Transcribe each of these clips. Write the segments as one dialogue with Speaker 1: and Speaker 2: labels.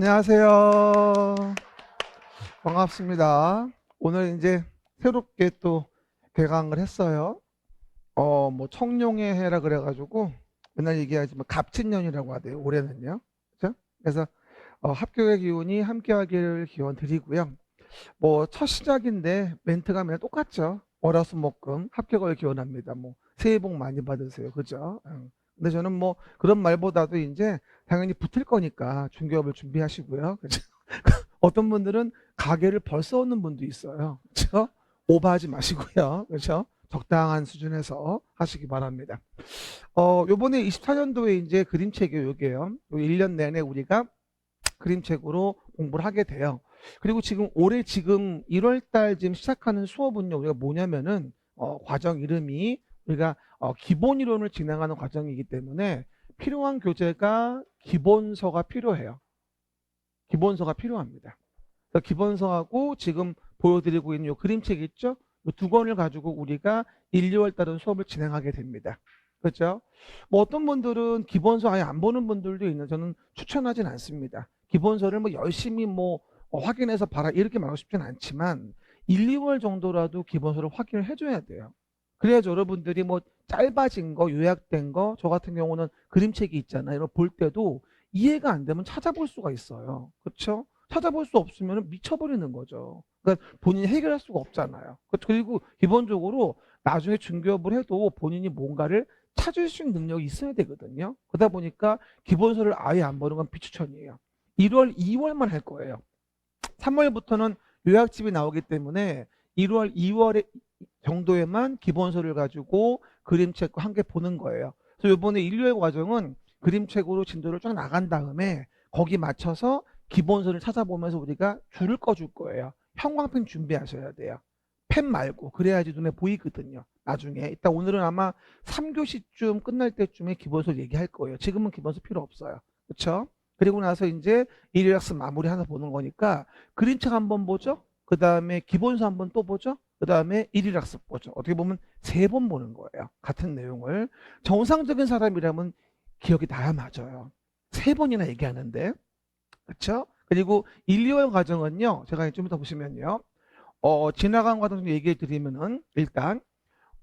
Speaker 1: 안녕하세요. 반갑습니다. 오늘 이제 새롭게 또 개강을 했어요. 뭐 청룡의 해라 그래가지고 맨날 얘기하지만 갑진년이라고 하대요. 올해는요. 그죠? 그래서 합격의 기운이 함께하기를 기원 드리고요. 뭐 첫 시작인데 멘트가 맨날 똑같죠. 월화수목금 합격을 기원합니다. 뭐 새해 복 많이 받으세요. 그죠? 응. 근데 저는 뭐 그런 말보다도 이제 당연히 붙을 거니까 중개업을 준비하시고요. 그죠? 어떤 분들은 가게를 벌써 얻는 분도 있어요. 그렇죠? 오버하지 마시고요. 그렇죠? 적당한 수준에서 하시기 바랍니다. 요번에 24년도에 이제 그림책 교육이에요. 1년 내내 우리가 그림책으로 공부를 하게 돼요. 그리고 지금 올해 지금 1월 달 지금 시작하는 수업은요. 우리가 뭐냐면은 과정 이름이 우리가 기본 이론을 진행하는 과정이기 때문에 필요한 교재가 기본서가 필요해요. 기본서가 필요합니다. 그래서 기본서하고 지금 보여드리고 있는 이 그림책 있죠? 이 두 권을 가지고 우리가 1, 2월 달은 수업을 진행하게 됩니다. 그렇죠? 뭐 어떤 분들은 기본서 아예 안 보는 분들도 있는 저는 추천하진 않습니다. 기본서를 뭐 열심히 뭐 확인해서 봐라 이렇게 말하고 싶진 않지만 1, 2월 정도라도 기본서를 확인을 해줘야 돼요. 그래야 여러분들이 뭐 짧아진 거, 요약된 거, 저 같은 경우는 그림책이 있잖아요. 이런 볼 때도 이해가 안 되면 찾아볼 수가 있어요. 그렇죠? 찾아볼 수 없으면 미쳐버리는 거죠. 그러니까 본인이 해결할 수가 없잖아요. 그리고 기본적으로 나중에 중개업을 해도 본인이 뭔가를 찾을 수 있는 능력이 있어야 되거든요. 그러다 보니까 기본서를 아예 안 보는 건 비추천이에요. 1월, 2월만 할 거예요. 3월부터는 요약집이 나오기 때문에 1월, 2월 정도에만 기본서를 가지고 그림책과 함께 보는 거예요. 그래서 이번에 1, 2월 과정은 그림책으로 진도를 쫙 나간 다음에 거기 맞춰서 기본서를 찾아보면서 우리가 줄을 꺼줄 거예요. 형광펜 준비하셔야 돼요. 펜 말고 그래야지 눈에 보이거든요. 나중에 이따 오늘은 아마 3교시쯤 끝날 때쯤에 기본서 얘기할 거예요. 지금은 기본서 필요 없어요. 그렇죠? 그리고 나서 이제 일일학습 마무리 하나 보는 거니까 그림책 한번 보죠. 그 다음에 기본서 한번 또 보죠. 그 다음에 일일학습 보죠. 어떻게 보면 3번 보는 거예요. 같은 내용을. 정상적인 사람이라면 기억이 나야 맞아요. 3번이나 얘기하는데. 그렇죠? 그리고 1, 2월 과정은요. 제가 좀 이따 보시면요. 지나간 과정 좀 얘기해 드리면은 일단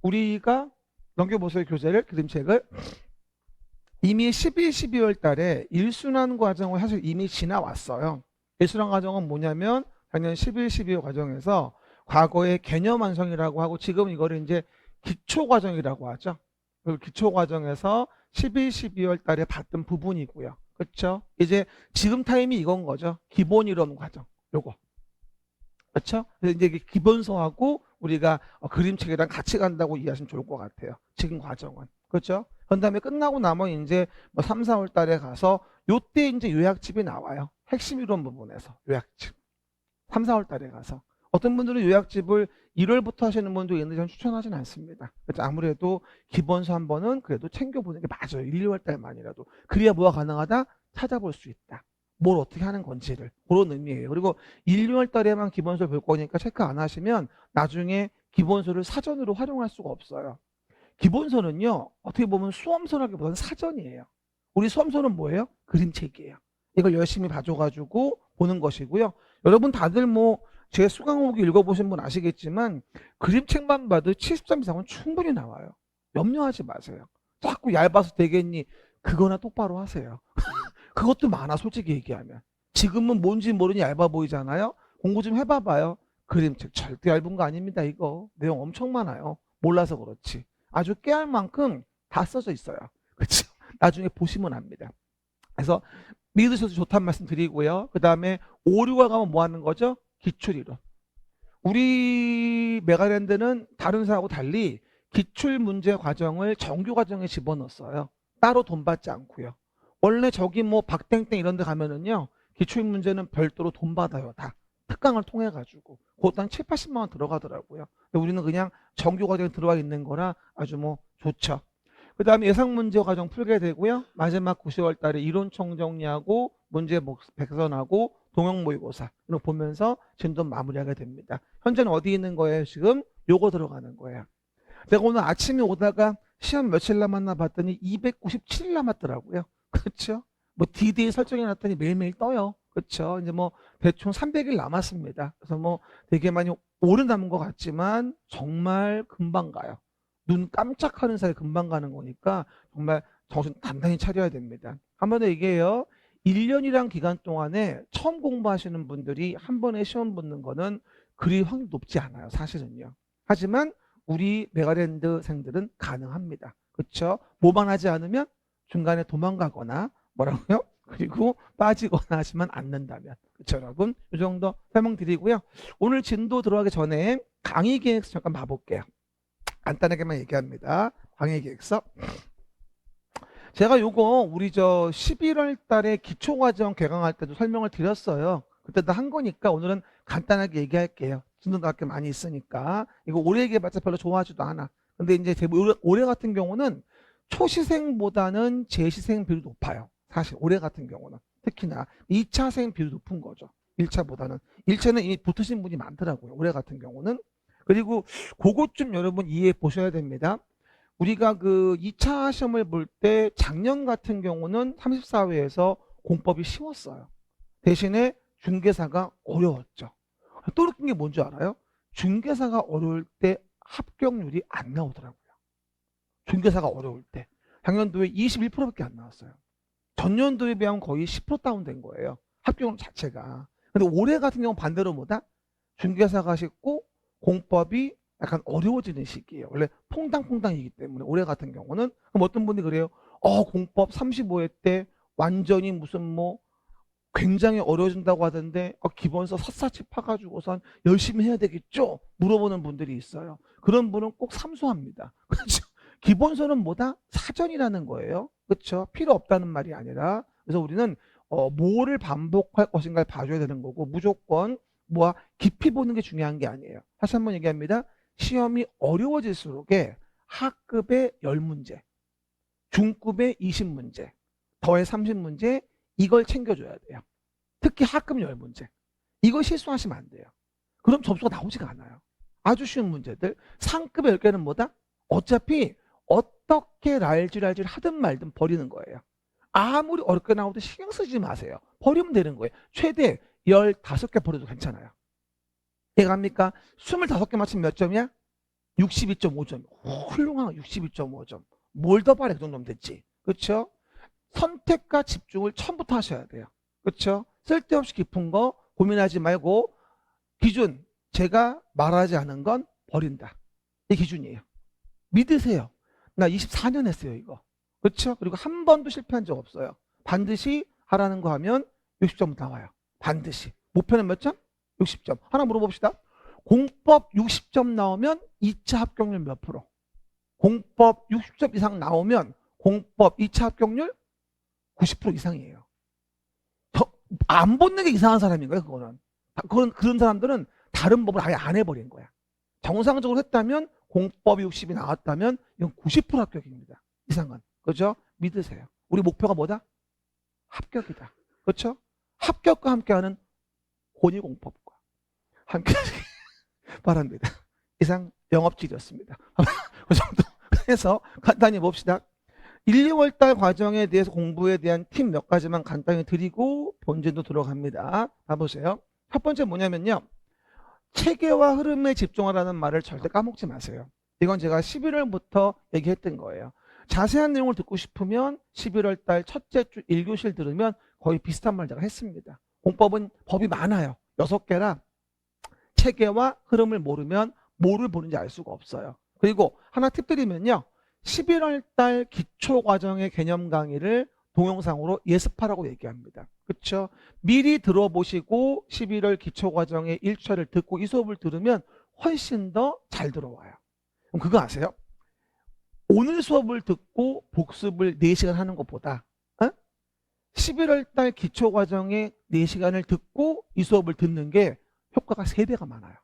Speaker 1: 우리가 넘겨보세요. 교재를 그림책을 이미 11, 12월 달에 일순환 과정을 사실 이미 지나왔어요. 일순환 과정은 뭐냐면 작년 11, 12월 과정에서 과거의 개념 완성이라고 하고 지금 이거를 이제 기초 과정이라고 하죠. 그 기초 과정에서 11, 12월 달에 봤던 부분이고요. 그렇죠? 이제 지금 타임이 이건 거죠. 기본 이론 과정. 요거. 그렇죠? 그래서 이제 기본서하고 우리가 그림책이랑 같이 간다고 이해하시면 좋을 것 같아요. 지금 과정은. 그렇죠? 그 다음에 끝나고 나면 이제 뭐 3, 4월 달에 가서 요때 이제 요약집이 나와요. 핵심 이론 부분에서 요약집. 3, 4월 달에 가서. 어떤 분들은 요약집을 1월부터 하시는 분도 있는데 저는 추천하진 않습니다. 그래서 아무래도 기본서 한 번은 그래도 챙겨보는 게 맞아요. 1, 2월 달만이라도. 그래야 뭐가 가능하다? 찾아볼 수 있다. 뭘 어떻게 하는 건지를. 그런 의미예요. 그리고 1, 2월 달에만 기본서를 볼 거니까 체크 안 하시면 나중에 기본서를 사전으로 활용할 수가 없어요. 기본서는요. 어떻게 보면 수험서라기보다는 사전이에요. 우리 수험서는 뭐예요? 그림책이에요. 이걸 열심히 봐줘가지고 보는 것이고요. 여러분 다들 뭐 제 수강후기 읽어보신 분 아시겠지만 그림책만 봐도 70점 이상은 충분히 나와요. 염려하지 마세요. 자꾸 얇아서 되겠니? 그거나 똑바로 하세요. 그것도 많아 솔직히 얘기하면. 지금은 뭔지 모르니 얇아 보이잖아요. 공부 좀 해봐봐요. 그림책 절대 얇은 거 아닙니다. 이거 내용 엄청 많아요. 몰라서 그렇지. 아주 깨알 만큼 다 써져 있어요. 그렇죠? 나중에 보시면 압니다. 그래서 믿으셔도 좋다는 말씀 드리고요. 그 다음에 5, 6월 가면 뭐 하는 거죠? 기출이론. 우리 메가랜드는 다른 사하고 달리 기출문제 과정을 정규 과정에 집어넣었어요. 따로 돈 받지 않고요. 원래 저기 뭐 박땡땡 이런 데 가면은요. 기출문제는 별도로 돈 받아요. 다. 특강을 통해 가지고. 그것도 한 7, 80만 원 들어가더라고요. 근데 우리는 그냥 정규 과정에 들어와 있는 거라 아주 뭐 좋죠. 그 다음에 예상 문제 과정 풀게 되고요. 마지막 9, 10월 달에 이론 총정리하고 문제 백선하고 동형 모의고사 이런 거 보면서 진도 마무리하게 됩니다. 현재는 어디 있는 거예요? 지금 요거 들어가는 거예요. 내가 오늘 아침에 오다가 시험 며칠 남았나 봤더니 297일 남았더라고요. 그렇죠? 뭐 D-Day 설정해 놨더니 매일매일 떠요. 그렇죠? 이제 뭐 대충 300일 남았습니다. 그래서 뭐 되게 많이 오래 남은 것 같지만 정말 금방 가요. 눈 깜짝하는 사이에 금방 가는 거니까 정말 정신 단단히 차려야 됩니다. 한 번 더 얘기해요. 1년이란 기간 동안에 처음 공부하시는 분들이 한 번에 시험 붙는 거는 그리 확률 높지 않아요. 사실은요. 하지만 우리 메가랜드생들은 가능합니다. 그렇죠? 뭐만 하지 않으면 중간에 도망가거나 뭐라고요? 그리고 빠지거나 하시면 않는다면. 그렇죠, 여러분? 이 정도 설명드리고요. 오늘 진도 들어가기 전에 강의 계획서 잠깐 봐볼게요. 간단하게만 얘기합니다. 강의 계획서. 제가 요거 우리 저 11월 달에 기초과정 개강할 때도 설명을 드렸어요. 그때도 한 거니까 오늘은 간단하게 얘기할게요. 진도도 학교 많이 있으니까. 이거 오래 얘기해봤자 별로 좋아하지도 않아. 근데 이제 올해 같은 경우는 초시생보다는 재시생 비율이 높아요. 사실 올해 같은 경우는. 특히나 2차생 비율이 높은 거죠. 1차보다는. 1차는 이미 붙으신 분이 많더라고요. 올해 같은 경우는. 그리고 그것 좀 여러분 이해해 보셔야 됩니다. 우리가 그 2차 시험을 볼 때 작년 같은 경우는 34회에서 공법이 쉬웠어요. 대신에 중개사가 어려웠죠. 또 느낀 게 뭔지 알아요? 중개사가 어려울 때 합격률이 안 나오더라고요. 중개사가 어려울 때. 작년도에 21%밖에 안 나왔어요. 전년도에 비하면 거의 10% 다운된 거예요. 합격률 자체가. 근데 올해 같은 경우는 반대로 뭐다? 중개사가 쉽고 공법이 약간 어려워지는 시기예요. 원래 퐁당퐁당이기 때문에 올해 같은 경우는. 그럼 어떤 분이 그래요? 공법 35회 때 완전히 무슨 뭐 굉장히 어려워진다고 하던데 기본서 샅샅이 파가지고선 열심히 해야 되겠죠? 물어보는 분들이 있어요. 그런 분은 꼭 삼수합니다. 그렇죠? 기본서는 뭐다? 사전이라는 거예요. 그렇죠? 필요 없다는 말이 아니라. 그래서 우리는 뭐를 반복할 것인가를 봐줘야 되는 거고 무조건 뭐야 깊이 보는 게 중요한 게 아니에요. 다시 한번 얘기합니다. 시험이 어려워질수록에 하급의 10문제, 중급의 20문제, 더해 30문제 이걸 챙겨줘야 돼요. 특히 하급 10문제. 이거 실수하시면 안 돼요. 그럼 점수가 나오지가 않아요. 아주 쉬운 문제들. 상급의 10개는 뭐다? 어차피 어떻게 랄질랄질 하든 말든 버리는 거예요. 아무리 어렵게 나오도 신경 쓰지 마세요. 버리면 되는 거예요. 최대 15개 버려도 괜찮아요. 이해갑니까? 25개 맞추면 몇 점이야? 62.5점. 훌륭한 62.5점. 뭘 더 바래? 그 정도면 됐지. 그렇죠? 선택과 집중을 처음부터 하셔야 돼요. 그렇죠? 쓸데없이 깊은 거 고민하지 말고 기준 제가 말하지 않은 건 버린다. 이 기준이에요. 믿으세요. 나 24년 했어요 이거. 그렇죠? 그리고 한 번도 실패한 적 없어요. 반드시 하라는 거 하면 60점 나와요. 반드시. 목표는 몇 점? 60점. 하나 물어봅시다. 공법 60점 나오면 2차 합격률 몇 프로? 공법 60점 이상 나오면 공법 2차 합격률 90% 이상이에요. 안 붙는 게 이상한 사람인 거예요, 그거는. 그런 사람들은 다른 법을 아예 안 해버린 거야. 정상적으로 했다면 공법이 60이 나왔다면 이건 90% 합격입니다. 이상은. 그죠? 믿으세요. 우리 목표가 뭐다? 합격이다. 그렇죠? 합격과 함께하는 고니공법과 함께하시기 바랍니다. 이상 영업질이었습니다. 그 정도 해서 간단히 봅시다. 1, 2월 달 과정에 대해서 공부에 대한 팁 몇 가지만 간단히 드리고 본진도 들어갑니다. 봐보세요. 첫 번째 뭐냐면요. 체계와 흐름에 집중하라는 말을 절대 까먹지 마세요. 이건 제가 11월부터 얘기했던 거예요. 자세한 내용을 듣고 싶으면 11월 달 첫째 주 1교시를 들으면 거의 비슷한 말 제가 했습니다. 공법은 법이 많아요. 6개라 체계와 흐름을 모르면 뭐를 보는지 알 수가 없어요. 그리고 하나 팁 드리면요. 11월 달 기초과정의 개념 강의를 동영상으로 예습하라고 얘기합니다. 그렇죠? 미리 들어보시고 11월 기초과정의 1차를 듣고 이 수업을 들으면 훨씬 더 잘 들어와요. 그럼 그거 아세요? 오늘 수업을 듣고 복습을 4시간 하는 것보다 11월 달 기초과정의 4시간을 듣고 이 수업을 듣는 게 효과가 3배가 많아요.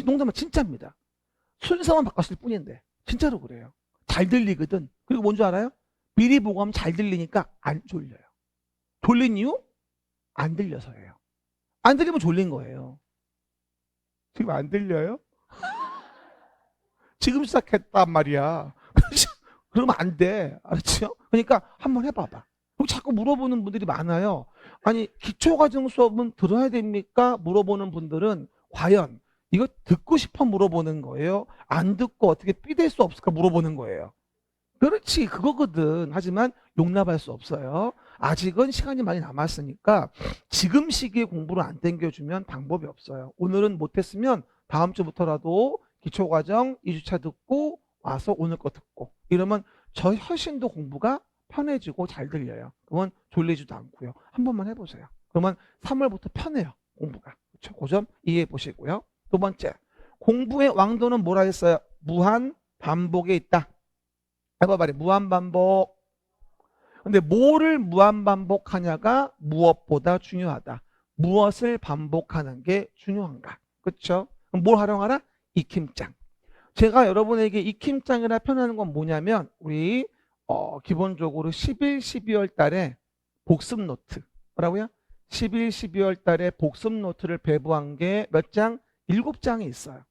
Speaker 1: 농담은 진짜입니다. 순서만 바꿨을 뿐인데 진짜로 그래요. 잘 들리거든. 그리고 뭔지 알아요? 미리 보고 하면 잘 들리니까 안 졸려요. 졸린 이유? 안 들려서예요. 안 들리면 졸린 거예요. 지금 안 들려요? 지금 시작했단 말이야. 그러면 안 돼. 알았죠? 그러니까 한번 해봐봐. 그럼 자꾸 물어보는 분들이 많아요. 아니, 기초과정 수업은 들어야 됩니까? 물어보는 분들은 과연 이거 듣고 싶어 물어보는 거예요? 안 듣고 어떻게 삐댈 수 없을까 물어보는 거예요. 그렇지, 그거거든. 하지만 용납할 수 없어요. 아직은 시간이 많이 남았으니까 지금 시기에 공부를 안 땡겨주면 방법이 없어요. 오늘은 못했으면 다음 주부터라도 기초과정 2주차 듣고 와서 오늘 거 듣고 이러면 저 훨씬 더 공부가 편해지고 잘 들려요. 그러면 졸리지도 않고요. 한 번만 해보세요. 그러면 3월부터 편해요. 공부가. 그렇죠? 그 점 이해해 보시고요. 두 번째, 공부의 왕도는 뭐라 했어요? 무한 반복에 있다. 해봐 말이 무한반복. 근데 뭐를 무한반복하냐가 무엇보다 중요하다. 무엇을 반복하는 게 중요한가? 그렇죠? 그럼 뭘 활용하라? 익힘장. 제가 여러분에게 익힘장이라 표현하는 건 뭐냐면 우리 기본적으로 11, 12월 달에 복습 노트. 뭐라고요? 11, 12월 달에 복습 노트를 배부한 게 몇 장? 7장이 있어요.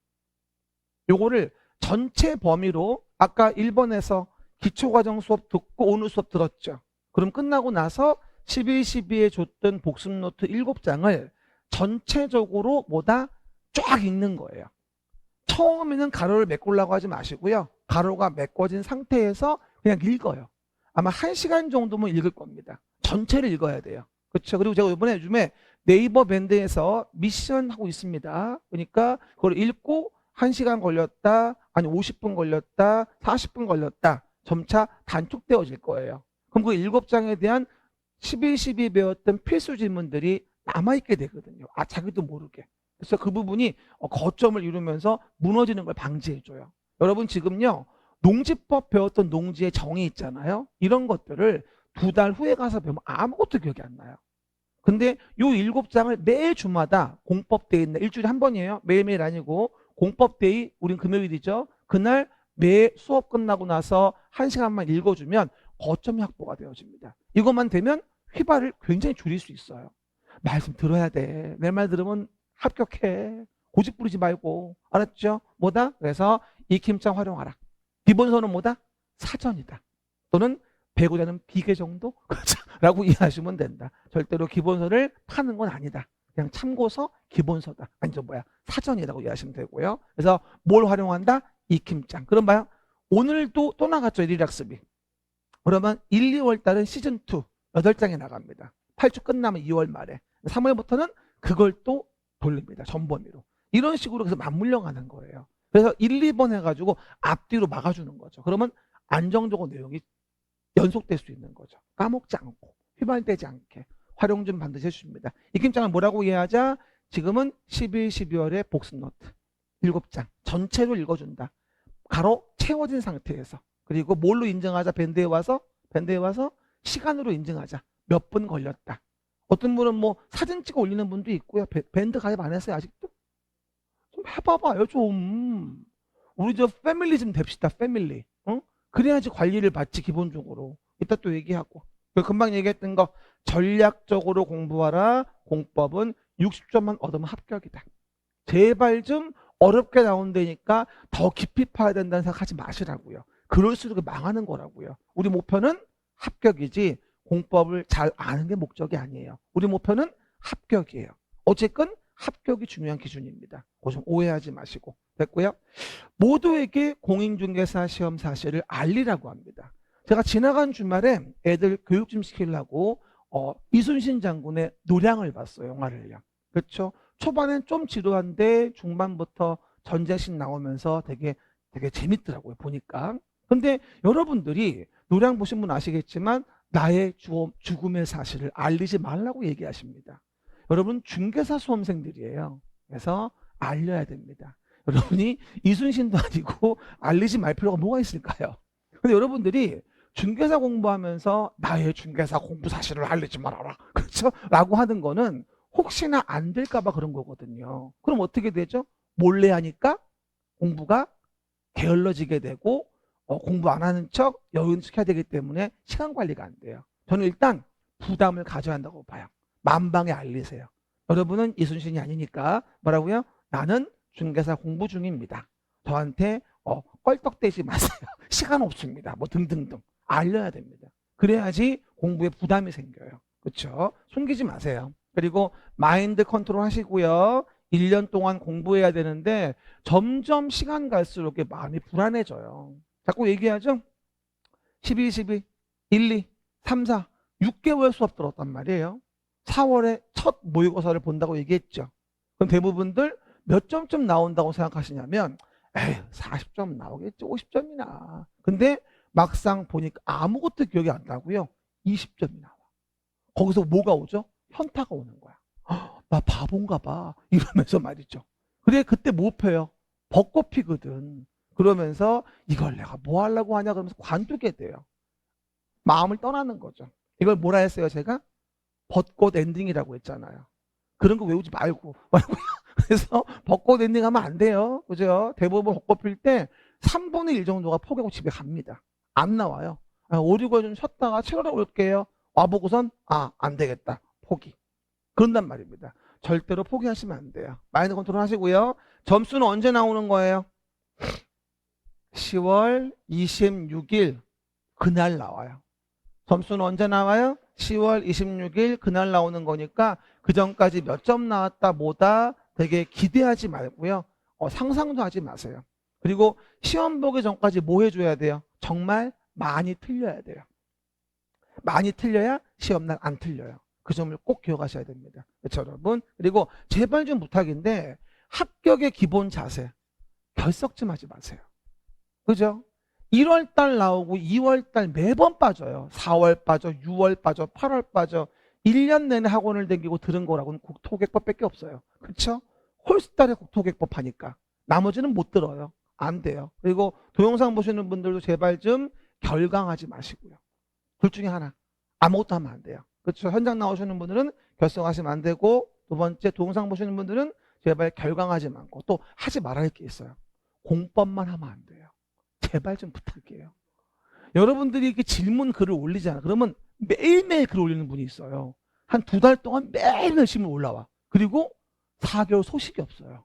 Speaker 1: 요거를 전체 범위로 아까 1번에서 기초과정 수업 듣고 오늘 수업 들었죠. 그럼 끝나고 나서 11, 12에 줬던 복습 노트 7장을 전체적으로 뭐다 쫙 읽는 거예요. 처음에는 가로를 메꾸려고 하지 마시고요. 가로가 메꿔진 상태에서 그냥 읽어요. 아마 1시간 정도면 읽을 겁니다. 전체를 읽어야 돼요. 그렇죠. 그리고 제가 이번에 요즘에 네이버 밴드에서 미션 하고 있습니다. 그러니까 그걸 읽고 1시간 걸렸다, 아니 50분 걸렸다, 40분 걸렸다. 점차 단축되어질 거예요. 그럼 그 7장에 대한 11, 12 배웠던 필수 질문들이 남아있게 되거든요. 아, 자기도 모르게. 그래서 그 부분이 거점을 이루면서 무너지는 걸 방지해줘요. 여러분 지금요, 농지법 배웠던 농지의 정의 있잖아요. 이런 것들을 2달 후에 가서 배우면 아무것도 기억이 안 나요. 근데 요 7장을 매 주마다 공법데이 있는 일주일에 한 번이에요. 매일매일 아니고 공법데이 우린 금요일이죠. 그날 매 수업 끝나고 나서 1시간만 읽어주면 거점이 확보가 되어집니다. 이것만 되면 휘발을 굉장히 줄일 수 있어요. 말씀 들어야 돼. 내 말 들으면 합격해. 고집 부리지 말고. 알았죠? 뭐다? 그래서 익힘장 활용하라. 기본서는 뭐다? 사전이다. 또는 배우자는 비계 정도? 라고 이해하시면 된다. 절대로 기본서를 파는 건 아니다. 그냥 참고서 기본서다. 아니 저 뭐야 사전이라고 이해하시면 되고요. 그래서 뭘 활용한다? 익힘장. 그럼 봐요. 오늘도 또 나갔죠. 일일학습이. 그러면 1, 2월 달은 시즌2 8장이 나갑니다. 8주 끝나면 2월 말에 3월부터는 그걸 또 돌립니다. 전범위로. 이런 식으로 그래서 맞물려 가는 거예요. 그래서 1, 2번 해가지고 앞뒤로 막아주는 거죠. 그러면 안정적으로 내용이 연속될 수 있는 거죠. 까먹지 않고 휘발되지 않게 활용 좀 반드시 해주십니다. 익힘장을 뭐라고 이해하자? 지금은 11, 12월에 복습 노트 7장 전체로 읽어준다. 가로 채워진 상태에서. 그리고 뭘로 인증하자? 밴드에 와서 시간으로 인증하자. 몇 분 걸렸다. 어떤 분은 뭐 사진 찍어 올리는 분도 있고요. 밴드 가입 안 했어요 아직도? 좀 해봐봐요 좀. 우리 저 패밀리 좀 됩시다. 패밀리. 어? 그래야지 관리를 받지 기본적으로. 이따 또 얘기하고. 금방 얘기했던 거 전략적으로 공부하라. 공법은 60점만 얻으면 합격이다. 제발 좀 어렵게 나온다니까 더 깊이 파야 된다는 생각하지 마시라고요. 그럴수록 망하는 거라고요. 우리 목표는 합격이지 공법을 잘 아는 게 목적이 아니에요. 우리 목표는 합격이에요. 어쨌건 합격이 중요한 기준입니다. 그거 좀 오해하지 마시고. 됐고요. 모두에게 공인중개사 시험 사실을 알리라고 합니다. 제가 지나간 주말에 애들 교육 좀 시키려고 이순신 장군의 노량을 봤어요. 영화를요. 그렇죠? 초반엔 좀 지루한데 중반부터 전쟁신 나오면서 되게 재밌더라고요. 보니까. 근데 여러분들이 노량 보신 분 아시겠지만 나의 죽음의 사실을 알리지 말라고 얘기하십니다. 여러분 중개사 수험생들이에요. 그래서 알려야 됩니다. 여러분이 이순신도 아니고 알리지 말 필요가 뭐가 있을까요? 근데 여러분들이 중개사 공부하면서 나의 중개사 공부 사실을 알리지 말아라. 그렇죠? 라고 하는 거는 혹시나 안 될까봐 그런 거거든요. 그럼 어떻게 되죠? 몰래 하니까 공부가 게을러지게 되고 공부 안 하는 척 여유는 척 해야 되기 때문에 시간 관리가 안 돼요. 저는 일단 부담을 가져야 한다고 봐요. 만방에 알리세요. 여러분은 이순신이 아니니까 뭐라고요? 나는 중개사 공부 중입니다. 저한테 껄떡대지 마세요. 시간 없습니다. 뭐 등등등 알려야 됩니다. 그래야지 공부에 부담이 생겨요. 그렇죠? 숨기지 마세요. 그리고 마인드 컨트롤 하시고요. 1년 동안 공부해야 되는데 점점 시간 갈수록 이게 마음이 불안해져요. 자꾸 얘기하죠? 12, 12, 1, 2, 3, 4, 6개월 수업 들었단 말이에요. 4월에 첫 모의고사를 본다고 얘기했죠. 그럼 대부분들 몇 점쯤 나온다고 생각하시냐면 에휴 40점 나오겠지 50점이나. 근데 막상 보니까 아무것도 기억이 안 나고요. 20점이 나와. 거기서 뭐가 오죠? 현타가 오는 거야. 나 바본가 봐. 이러면서 말이죠. 그래 그때 뭐 펴요? 벚꽃 피거든. 그러면서 이걸 내가 뭐 하려고 하냐 그러면서 관두게 돼요. 마음을 떠나는 거죠. 이걸 뭐라 했어요 제가? 벚꽃 엔딩이라고 했잖아요. 그런 거 외우지 말고. 그래서 벚꽃 엔딩 하면 안 돼요. 그죠? 대부분 벚꽃 필 때 3분의 1 정도가 포기하고 집에 갑니다. 안 나와요. 5, 6월 좀 쉬었다가 7월에 올게요. 와보고선 안 되겠다. 포기. 그런단 말입니다. 절대로 포기하시면 안 돼요. 마인드 컨트롤 하시고요. 점수는 언제 나오는 거예요? 10월 26일 그날 나와요. 점수는 언제 나와요? 10월 26일 그날 나오는 거니까 그 전까지 몇 점 나왔다 뭐다 되게 기대하지 말고요. 상상도 하지 마세요. 그리고 시험 보기 전까지 뭐 해줘야 돼요? 정말 많이 틀려야 돼요. 많이 틀려야 시험날 안 틀려요. 그 점을 꼭 기억하셔야 됩니다. 그렇죠, 여러분? 그리고 제발 좀 부탁인데 합격의 기본 자세 결석 좀 하지 마세요. 그죠? 1월 달 나오고 2월 달 매번 빠져요. 4월 빠져, 6월 빠져, 8월 빠져. 1년 내내 학원을 다니고 들은 거라고는 국토개법밖에 없어요. 그렇죠? 홀수달에 국토개법 하니까. 나머지는 못 들어요. 안 돼요. 그리고 동영상 보시는 분들도 제발 좀 결강하지 마시고요. 둘 중에 하나. 아무것도 하면 안 돼요. 그렇죠? 현장 나오시는 분들은 결석하시면 안 되고 두 번째 동영상 보시는 분들은 제발 결강하지 말고 또 하지 말아야 할 게 있어요. 공법만 하면 안 돼요. 제발 좀 부탁해요. 여러분들이 이렇게 질문 글을 올리잖아. 그러면 매일매일 글 올리는 분이 있어요. 한 2달 동안 매일매일 질문 올라와. 그리고 4개월 소식이 없어요.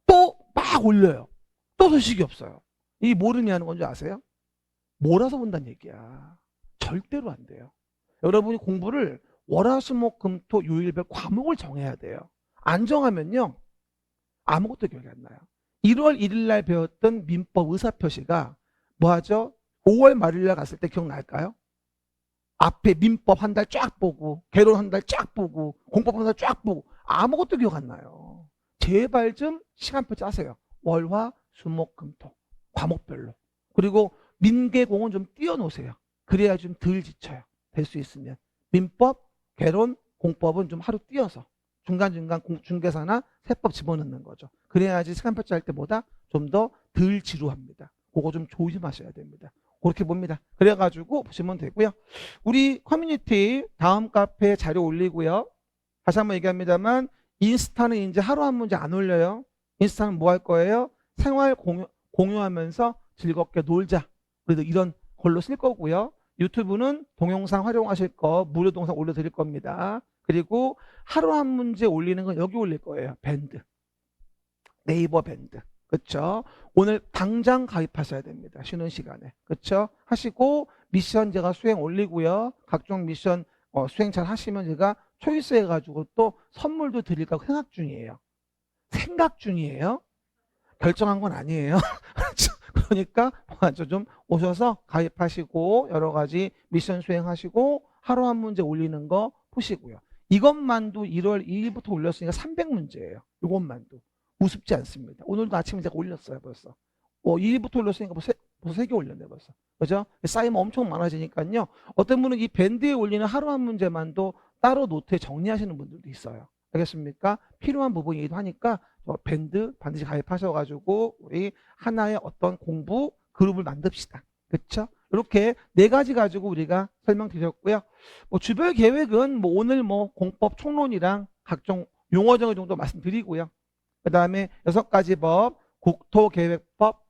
Speaker 1: 또 막 올려요. 또 소식이 없어요. 이 뭐를 의미하는 건지 아세요? 몰아서 본다는 얘기야. 절대로 안 돼요. 여러분이 공부를 월화수목금토 요일별 과목을 정해야 돼요. 안 정하면요. 아무것도 기억이 안 나요. 1월 1일 날 배웠던 민법 의사표시가 뭐하죠? 5월 말일 날 갔을 때 기억날까요? 앞에 민법 한 달 쫙 보고 개론 한 달 쫙 보고 공법 한 달 쫙 보고 아무것도 기억 안 나요. 제발 좀 시간표 짜세요. 월화 수목금토 과목별로. 그리고 민계공은 좀 띄워놓으세요. 그래야 좀 덜 지쳐요. 될 수 있으면. 민법, 개론, 공법은 좀 하루 띄어서 중간중간 중개사나 세법 집어넣는 거죠. 그래야지 시간표 짤 때보다 좀 더 덜 지루합니다. 그거 좀 조심하셔야 됩니다. 그렇게 봅니다. 그래가지고 보시면 되고요. 우리 커뮤니티 다음 카페에 자료 올리고요. 다시 한번 얘기합니다만 인스타는 이제 하루 한 문제 안 올려요. 인스타는 뭐 할 거예요? 생활 공유하면서 즐겁게 놀자. 그래도 이런 걸로 쓸 거고요. 유튜브는 동영상 활용하실 거 무료 동영상 올려드릴 겁니다. 그리고 하루 한 문제 올리는 건 여기 올릴 거예요. 밴드. 네이버 밴드. 그렇죠? 오늘 당장 가입하셔야 됩니다. 쉬는 시간에. 그렇죠? 하시고 미션 제가 수행 올리고요. 각종 미션 수행 잘 하시면 제가 초이스 해가지고 또 선물도 드릴까 생각 중이에요. 생각 중이에요. 결정한 건 아니에요. 그러니까 먼저 좀 오셔서 가입하시고 여러 가지 미션 수행하시고 하루 한 문제 올리는 거 보시고요. 이것만도 1월 2일부터 올렸으니까 300문제예요. 이것만도. 우습지 않습니다. 오늘도 아침에 제가 올렸어요 벌써. 2일부터 올렸으니까 벌써 3개 올렸네 벌써. 그죠? 쌓이면 엄청 많아지니까요. 어떤 분은 이 밴드에 올리는 하루 한 문제만도 따로 노트에 정리하시는 분들도 있어요. 알겠습니까? 필요한 부분이기도 하니까 밴드 반드시 가입하셔가지고 우리 하나의 어떤 공부 그룹을 만듭시다. 그렇죠? 이렇게 4가지 가지고 우리가 설명드렸고요. 주별 계획은 오늘 공법 총론이랑 각종 용어 정의 정도 말씀드리고요. 그 다음에 6가지 법, 국토계획법,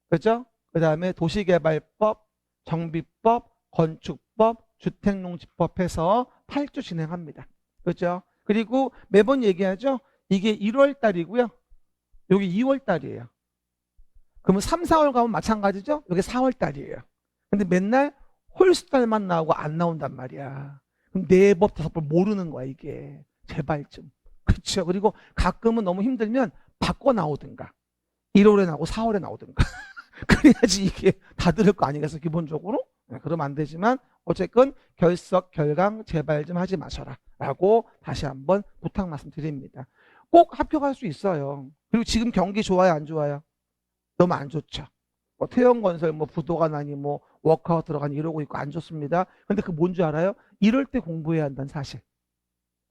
Speaker 1: 그죠? 그 다음에 도시개발법, 정비법, 건축법, 주택농지법 해서 8주 진행합니다. 그죠? 그리고 매번 얘기하죠? 이게 1월 달이고요. 여기 2월 달이에요. 그러면 3, 4월 가면 마찬가지죠? 여기 4월 달이에요. 근데 맨날 홀수달만 나오고 안 나온단 말이야. 그럼 4법, 5법 모르는 거야, 이게. 제발 좀. 그렇죠. 그리고 가끔은 너무 힘들면 바꿔 나오든가. 1월에 나오고 4월에 나오든가. 그래야지 이게 다 들을 거 아니겠어, 기본적으로? 네, 그러면 안 되지만 어쨌건 결석, 결강 제발 좀 하지 마셔라 라고 다시 한번 부탁 말씀드립니다. 꼭 합격할 수 있어요. 그리고 지금 경기 좋아요, 안 좋아요? 너무 안 좋죠. 뭐 태형건설, 뭐 부도가나니, 뭐 워크아웃 들어가니 이러고 있고 안 좋습니다. 근데 그 뭔지 알아요? 이럴 때 공부해야 한다는 사실.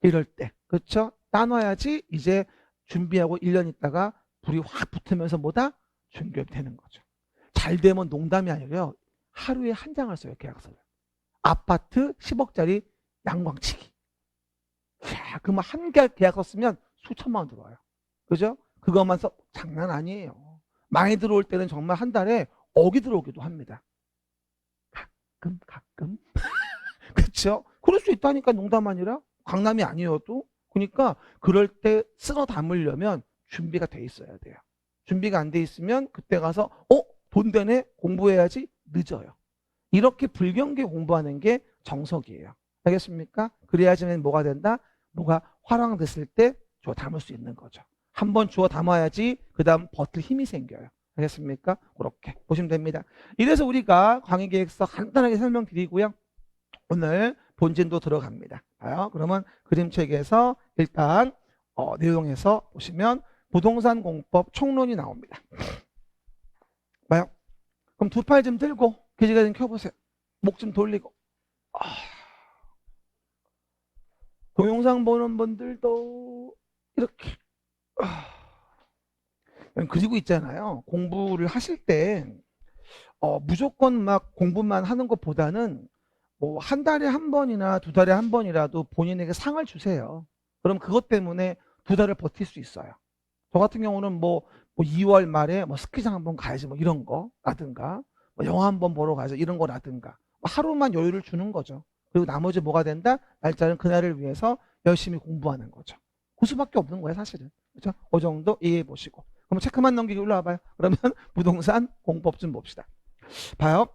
Speaker 1: 이럴 때. 그렇죠? 따놔야지 이제 준비하고 1년 있다가 불이 확 붙으면서 뭐다? 준비되는 거죠. 잘 되면 농담이 아니고요. 하루에 한 장을 써요, 계약서를. 아파트 10억짜리 양광치기. 야, 그러면 한 개 계약서 쓰면 수천만 원 들어와요. 그죠? 그것만 써 장난 아니에요. 많이 들어올 때는 정말 한 달에 억이 들어오기도 합니다. 가끔. 그렇죠? 그럴 수 있다니까, 농담 아니라. 강남이 아니어도. 그러니까 그럴 때 쓸어 담으려면 준비가 돼 있어야 돼요. 준비가 안 돼 있으면 그때 가서 돈 되네? 공부해야지. 늦어요. 이렇게 불경기 공부하는 게 정석이에요. 알겠습니까? 그래야지만 뭐가 된다? 뭐가 화랑됐을 때 주워 담을 수 있는 거죠. 한번 주워 담아야지 그 다음 버틸 힘이 생겨요. 알겠습니까? 그렇게 보시면 됩니다. 이래서 우리가 강의계획서 간단하게 설명드리고요. 오늘 본진도 들어갑니다. 봐요. 그러면 그림책에서 일단 내용에서 보시면 부동산 공법 총론이 나옵니다. 봐요. 그럼 두 팔 좀 들고 기지개 좀 켜보세요. 목 좀 돌리고. 동영상 보는 분들도 이렇게. 그리고 있잖아요. 공부를 하실 때 무조건 막 공부만 하는 것보다는 뭐 한 달에 한 번이나 두 달에 한 번이라도 본인에게 상을 주세요. 그럼 그것 때문에 두 달을 버틸 수 있어요. 저 같은 경우는 뭐 2월 말에 뭐 스키장 한번 가야지 뭐 이런 거라든가 뭐 영화 한번 보러 가야지 이런 거라든가 뭐 하루만 여유를 주는 거죠. 그리고 나머지 뭐가 된다? 날짜는 그날을 위해서 열심히 공부하는 거죠. 그 수밖에 없는 거예요, 사실은. 그렇죠? 그 정도 이해해 보시고. 그럼 체크만 넘기고 올라와봐요. 그러면 부동산 공법 좀 봅시다. 봐요.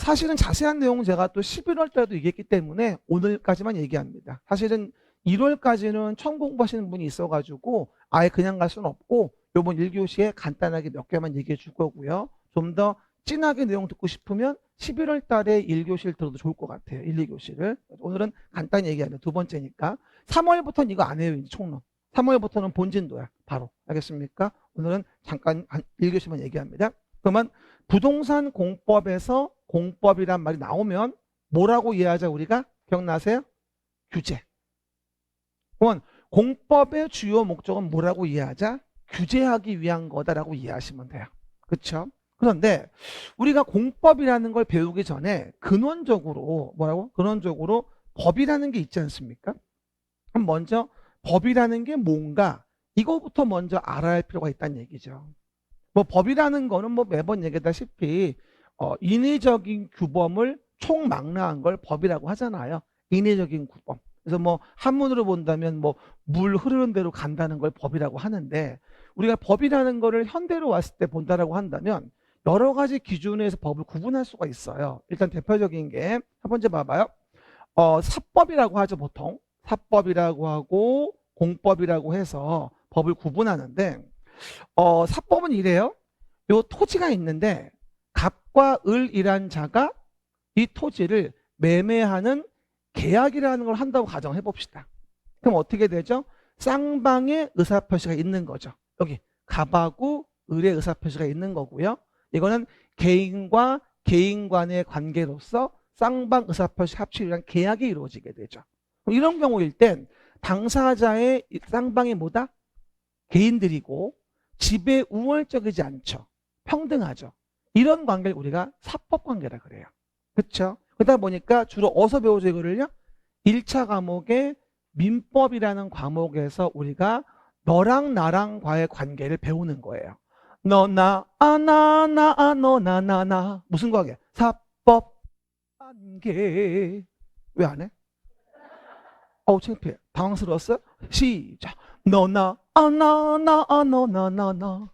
Speaker 1: 사실은 자세한 내용은 제가 또 11월 달에도 얘기했기 때문에 오늘까지만 얘기합니다. 사실은 1월까지는 처음 공부하시는 분이 있어가지고 아예 그냥 갈 수는 없고 요번 1교시에 간단하게 몇 개만 얘기해 줄 거고요. 좀 더 진하게 내용 듣고 싶으면 11월 달에 1교시를 들어도 좋을 것 같아요. 1, 2교시를. 오늘은 간단히 얘기하면 두 번째니까. 3월부터는 이거 안 해요, 이제 총론. 3월부터는 본진도야, 바로. 알겠습니까? 오늘은 잠깐 1교시만 얘기합니다. 그러면 부동산 공법에서 공법이란 말이 나오면 뭐라고 이해하자, 우리가? 기억나세요? 규제. 그러면 공법의 주요 목적은 뭐라고 이해하자? 규제하기 위한 거다라고 이해하시면 돼요. 그렇죠? 그런데 우리가 공법이라는 걸 배우기 전에 근원적으로 뭐라고? 근원적으로 법이라는 게 있지 않습니까? 그럼 먼저 법이라는 게 뭔가 이거부터 먼저 알아야 할 필요가 있다는 얘기죠. 뭐 법이라는 거는 뭐 매번 얘기하다시피 인위적인 규범을 총망라한 걸 법이라고 하잖아요. 인위적인 규범. 그래서 뭐 한문으로 본다면 뭐 물 흐르는 대로 간다는 걸 법이라고 하는데 우리가 법이라는 거를 현대로 왔을 때 본다라고 한다면 여러 가지 기준에서 법을 구분할 수가 있어요. 일단 대표적인 게 첫 번째 봐봐요. 사법이라고 하죠, 보통. 사법이라고 하고 공법이라고 해서 법을 구분하는데 사법은 이래요. 요 토지가 있는데 갑과 을이란 자가 이 토지를 매매하는 계약이라는 걸 한다고 가정해 봅시다. 그럼 어떻게 되죠? 쌍방의 의사표시가 있는 거죠. 여기 갑하고 을의 의사표시가 있는 거고요. 이거는 개인과 개인 간의 관계로서 쌍방 의사표시 합치기란 계약이 이루어지게 되죠. 이런 경우일 땐 당사자의 쌍방이 뭐다? 개인들이고 지배 우월적이지 않죠. 평등하죠. 이런 관계를 우리가 사법관계라 그래요. 그렇죠? 그러다 보니까 주로 어디서 배우죠, 이거를요? 1차 과목의 민법이라는 과목에서 우리가 너랑 나랑과의 관계를 배우는 거예요. 너나 아나나 너나 나나 무슨 관계? 사법 관계. 왜 안 해? 창피해. 당황스러웠어? 시작. 너나 아나나 너나 나나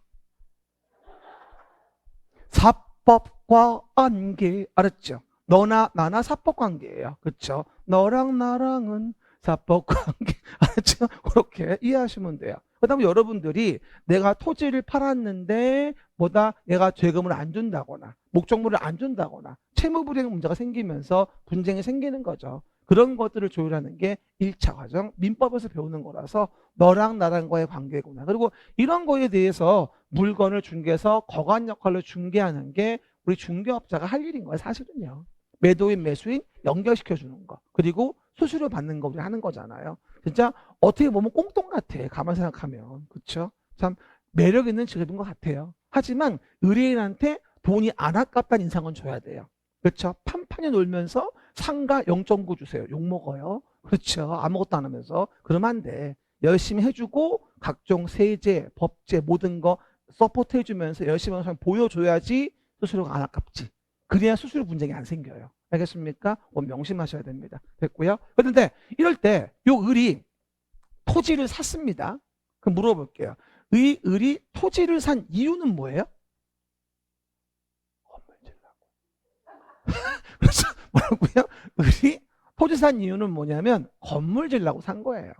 Speaker 1: 사법과 관계. 알았죠? 너나 나나 사법관계예요. 그렇죠? 너랑 나랑은 사법관계. 알았죠? 그렇게 이해하시면 돼요. 그다음에 여러분들이 내가 토지를 팔았는데 뭐다 얘가 죄금을 안 준다거나 목적물을 안 준다거나 채무불이행 문제가 생기면서 분쟁이 생기는 거죠. 그런 것들을 조율하는 게 1차 과정 민법에서 배우는 거라서 너랑 나랑과의 관계구나. 그리고 이런 거에 대해서 물건을 중개해서 거관 역할로 중개하는 게 우리 중개업자가 할 일인 거예요. 사실은요. 매도인 매수인 연결시켜 주는 거. 그리고 수수료 받는 거 우리 하는 거잖아요. 진짜 어떻게 보면 꽁돈 같아. 가만 생각하면. 그렇죠? 참 매력 있는 직업인 것 같아요. 하지만 의뢰인한테 돈이 안 아깝다는 인상은 줘야 돼요. 그렇죠? 판판이 놀면서 상가 0.9 주세요. 욕먹어요. 그렇죠? 아무것도 안 하면서. 그러면 안 돼. 열심히 해주고 각종 세제, 법제 모든 거 서포트 해주면서 열심히 하는 사람 보여줘야지 수수료가 안 아깝지. 그래야 수수료 분쟁이 안 생겨요. 알겠습니까? 명심하셔야 됩니다. 됐고요. 그런데 이럴 때 요 을이 토지를 샀습니다. 그럼 물어볼게요. 을이 토지를 산 이유는 뭐예요? 건물 질라고. 그래서 뭐라고요? 을이 토지 산 이유는 뭐냐면 건물 질라고 산 거예요.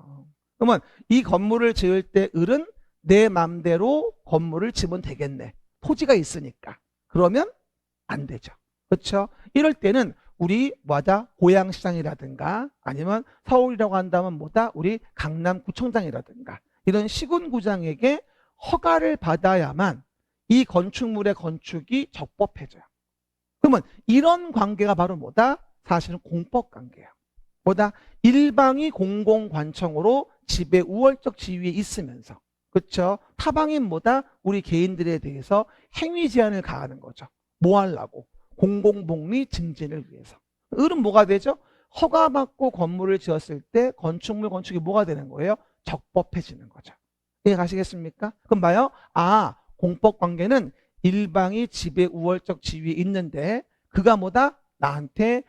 Speaker 1: 그러면 이 건물을 지을 때 을은 내 맘대로 건물을 지으면 되겠네. 토지가 있으니까. 그러면 안 되죠. 그렇죠? 이럴 때는 우리 뭐다 고양시장이라든가 아니면 서울이라고 한다면 뭐다 우리 강남구청장이라든가 이런 시군구장에게 허가를 받아야만 이 건축물의 건축이 적법해져요. 그러면 이런 관계가 바로 뭐다? 사실은 공법관계예요. 뭐다? 일방이 공공관청으로 집의 우월적 지위에 있으면서 그렇죠? 타방인 뭐다? 우리 개인들에 대해서 행위 제한을 가하는 거죠. 뭐 하려고? 공공복리 증진을 위해서. 을은 뭐가 되죠? 허가받고 건물을 지었을 때 건축물 건축이 뭐가 되는 거예요? 적법해지는 거죠. 이해 가시겠습니까? 그럼 봐요. 공법관계는 일방이 집의 우월적 지위에 있는데 그가 뭐다? 나한테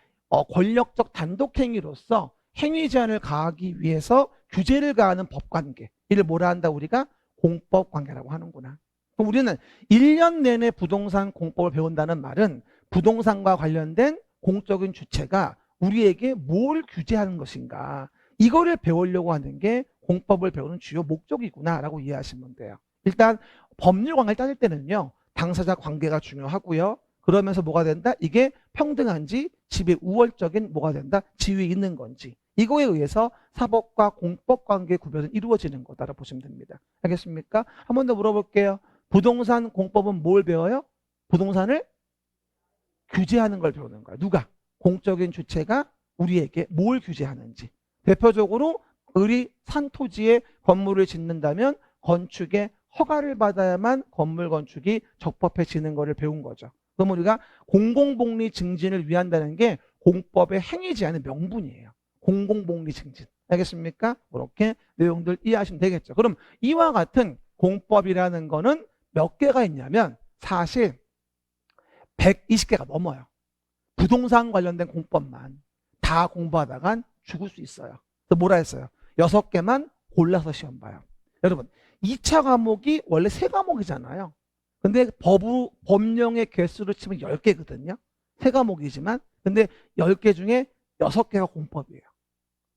Speaker 1: 권력적 단독행위로서 행위 제한을 가하기 위해서 규제를 가하는 법관계. 이를 뭐라 한다 우리가? 공법관계라고 하는구나. 그럼 우리는 1년 내내 부동산 공법을 배운다는 말은 부동산과 관련된 공적인 주체가 우리에게 뭘 규제하는 것인가 이거를 배우려고 하는 게 공법을 배우는 주요 목적이구나 라고 이해하시면 돼요. 일단 법률 관계를 따질 때는요. 당사자 관계가 중요하고요. 그러면서 뭐가 된다? 이게 평등한지 집의 우월적인 뭐가 된다? 지위에 있는 건지 이거에 의해서 사법과 공법 관계의 구별은 이루어지는 거다라고 보시면 됩니다. 알겠습니까? 한 번 더 물어볼게요. 부동산 공법은 뭘 배워요? 부동산을 규제하는 걸 배우는 거야. 누가? 공적인 주체가 우리에게 뭘 규제하는지. 대표적으로 을이 산 토지에 건물을 짓는다면 건축에 허가를 받아야만 건물 건축이 적법해지는 것을 배운 거죠. 그럼 우리가 공공복리 증진을 위한다는 게 공법의 행위 제한의 명분이에요. 공공복리 증진. 알겠습니까? 그렇게 내용들 이해하시면 되겠죠. 그럼 이와 같은 공법이라는 거는 몇 개가 있냐면 사실 120개가 넘어요. 부동산 관련된 공법만 다 공부하다간 죽을 수 있어요. 그래서 뭐라 했어요? 6개만 골라서 시험 봐요. 여러분 2차 과목이 원래 3과목이잖아요. 근데 법령의 개수로 치면 10개거든요. 3과목이지만 근데 10개 중에 6개가 공법이에요.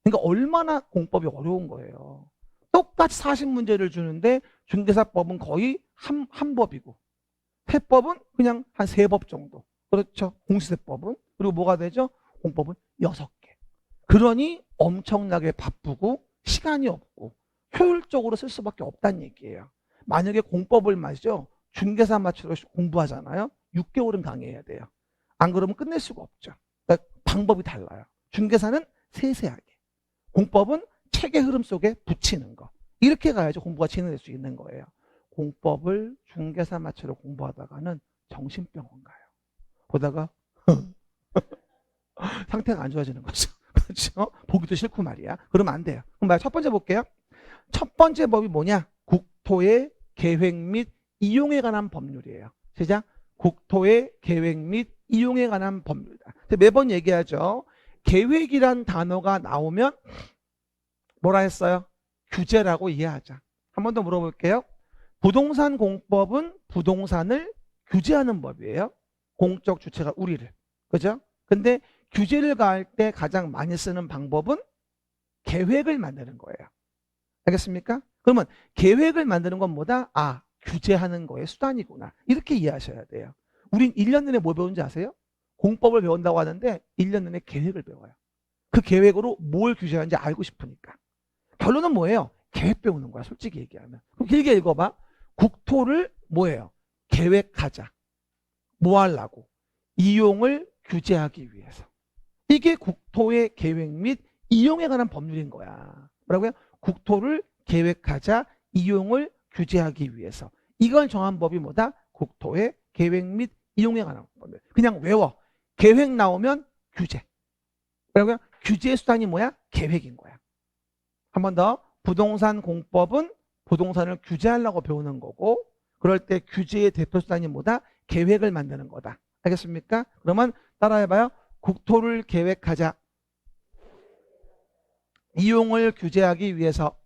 Speaker 1: 그러니까 얼마나 공법이 어려운 거예요. 똑같이 40문제를 주는데 중개사법은 거의 한 법이고 세법은 그냥 한 3법 정도. 그렇죠. 공시세법은. 그리고 뭐가 되죠? 공법은 6개. 그러니 엄청나게 바쁘고 시간이 없고 효율적으로 쓸 수밖에 없다는 얘기예요. 만약에 공법을 말이죠. 중개사 마치로 공부하잖아요. 6개월은 강의해야 돼요. 안 그러면 끝낼 수가 없죠. 그러니까 방법이 달라요. 중개사는 세세하게. 공법은 책의 흐름 속에 붙이는 거. 이렇게 가야지 공부가 진행될 수 있는 거예요. 공법을 중개사 마치로 공부하다가는 정신병원 가요. 보다가 상태가 안 좋아지는 거죠. 그렇죠? 보기도 싫고 말이야. 그러면 안 돼요. 그럼 첫 번째 볼게요. 첫 번째 법이 뭐냐? 국토의 계획 및 이용에 관한 법률이에요. 시작. 국토의 계획 및 이용에 관한 법률이다. 매번 얘기하죠. 계획이란 단어가 나오면 뭐라 했어요? 규제라고 이해하자. 한 번 더 물어볼게요. 부동산 공법은 부동산을 규제하는 법이에요. 공적 주체가 우리를. 그죠? 근데 규제를 가할 때 가장 많이 쓰는 방법은 계획을 만드는 거예요. 알겠습니까? 그러면 계획을 만드는 건 뭐다? 아, 규제하는 거의 수단이구나. 이렇게 이해하셔야 돼요. 우린 1년 내내 뭐 배운지 아세요? 공법을 배운다고 하는데 1년 내내 계획을 배워요. 그 계획으로 뭘 규제하는지 알고 싶으니까. 결론은 뭐예요? 계획 배우는 거야, 솔직히 얘기하면. 그럼 길게 읽어봐. 국토를 뭐예요? 계획하자. 뭐 하려고? 이용을 규제하기 위해서. 이게 국토의 계획 및 이용에 관한 법률인 거야. 뭐라고요? 국토를 계획하자, 이용을 규제하기 위해서. 이걸 정한 법이 뭐다? 국토의 계획 및 이용에 관한 법률. 그냥 외워. 계획 나오면 규제. 뭐라고요? 규제의 수단이 뭐야? 계획인 거야. 한 번 더. 부동산 공법은 부동산을 규제하려고 배우는 거고, 그럴 때 규제의 대표 수단이 뭐다? 계획을 만드는 거다. 알겠습니까? 그러면 따라해봐요. 국토를 계획하자. 이용을 규제하기 위해서.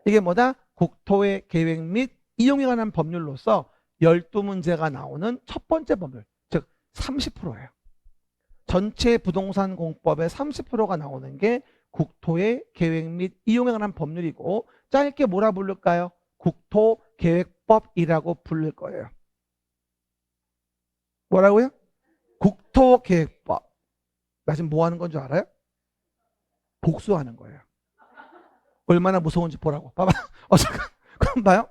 Speaker 1: 이게 뭐다? 국토의 계획 및 이용에 관한 법률로서 12문제가 나오는 첫 번째 법률, 즉 30%예요. 전체 부동산 공법의 30%가 나오는 게 국토의 계획 및 이용에 관한 법률이고, 짧게 뭐라 부를까요? 국토계획법이라고 부를 거예요. 뭐라고요? 국토계획법. 나 지금 뭐 하는 건 줄 알아요? 복수하는 거예요. 얼마나 무서운지 보라고. 봐봐. 잠깐. 그럼 봐요.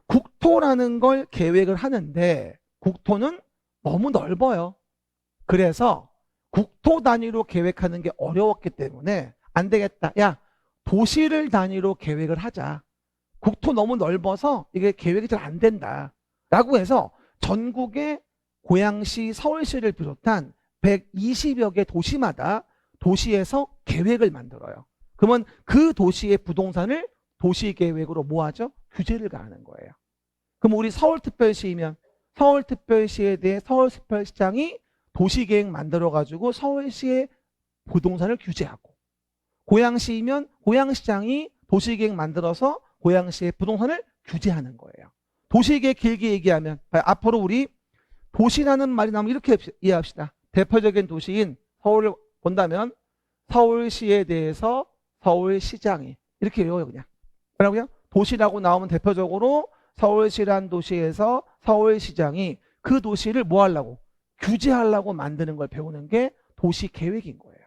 Speaker 1: 국토라는 걸 계획을 하는데 국토는 너무 넓어요. 그래서 국토 단위로 계획하는 게 어려웠기 때문에 안 되겠다. 야, 도시를 단위로 계획을 하자. 국토 너무 넓어서 이게 계획이 잘 안 된다. 라고 해서 전국의 고양시, 서울시를 비롯한 120여 개 도시마다 도시에서 계획을 만들어요. 그러면 그 도시의 부동산을 도시계획으로 뭐 하죠? 규제를 가하는 거예요. 그럼 우리 서울특별시이면 서울특별시에 대해 서울특별시장이 도시계획 만들어가지고 서울시의 부동산을 규제하고, 고양시이면 고양시장이 도시계획 만들어서 고양시의 부동산을 규제하는 거예요. 도시계획 길게 얘기하면 앞으로 우리 도시라는 말이 나오면 이렇게 이해합시다. 대표적인 도시인 서울을 본다면 서울시에 대해서 서울시장이 이렇게 외워요. 그냥 뭐라고요? 도시라고 나오면 대표적으로 서울시란 도시에서 서울시장이 그 도시를 뭐 하려고? 규제하려고 만드는 걸 배우는 게 도시계획인 거예요.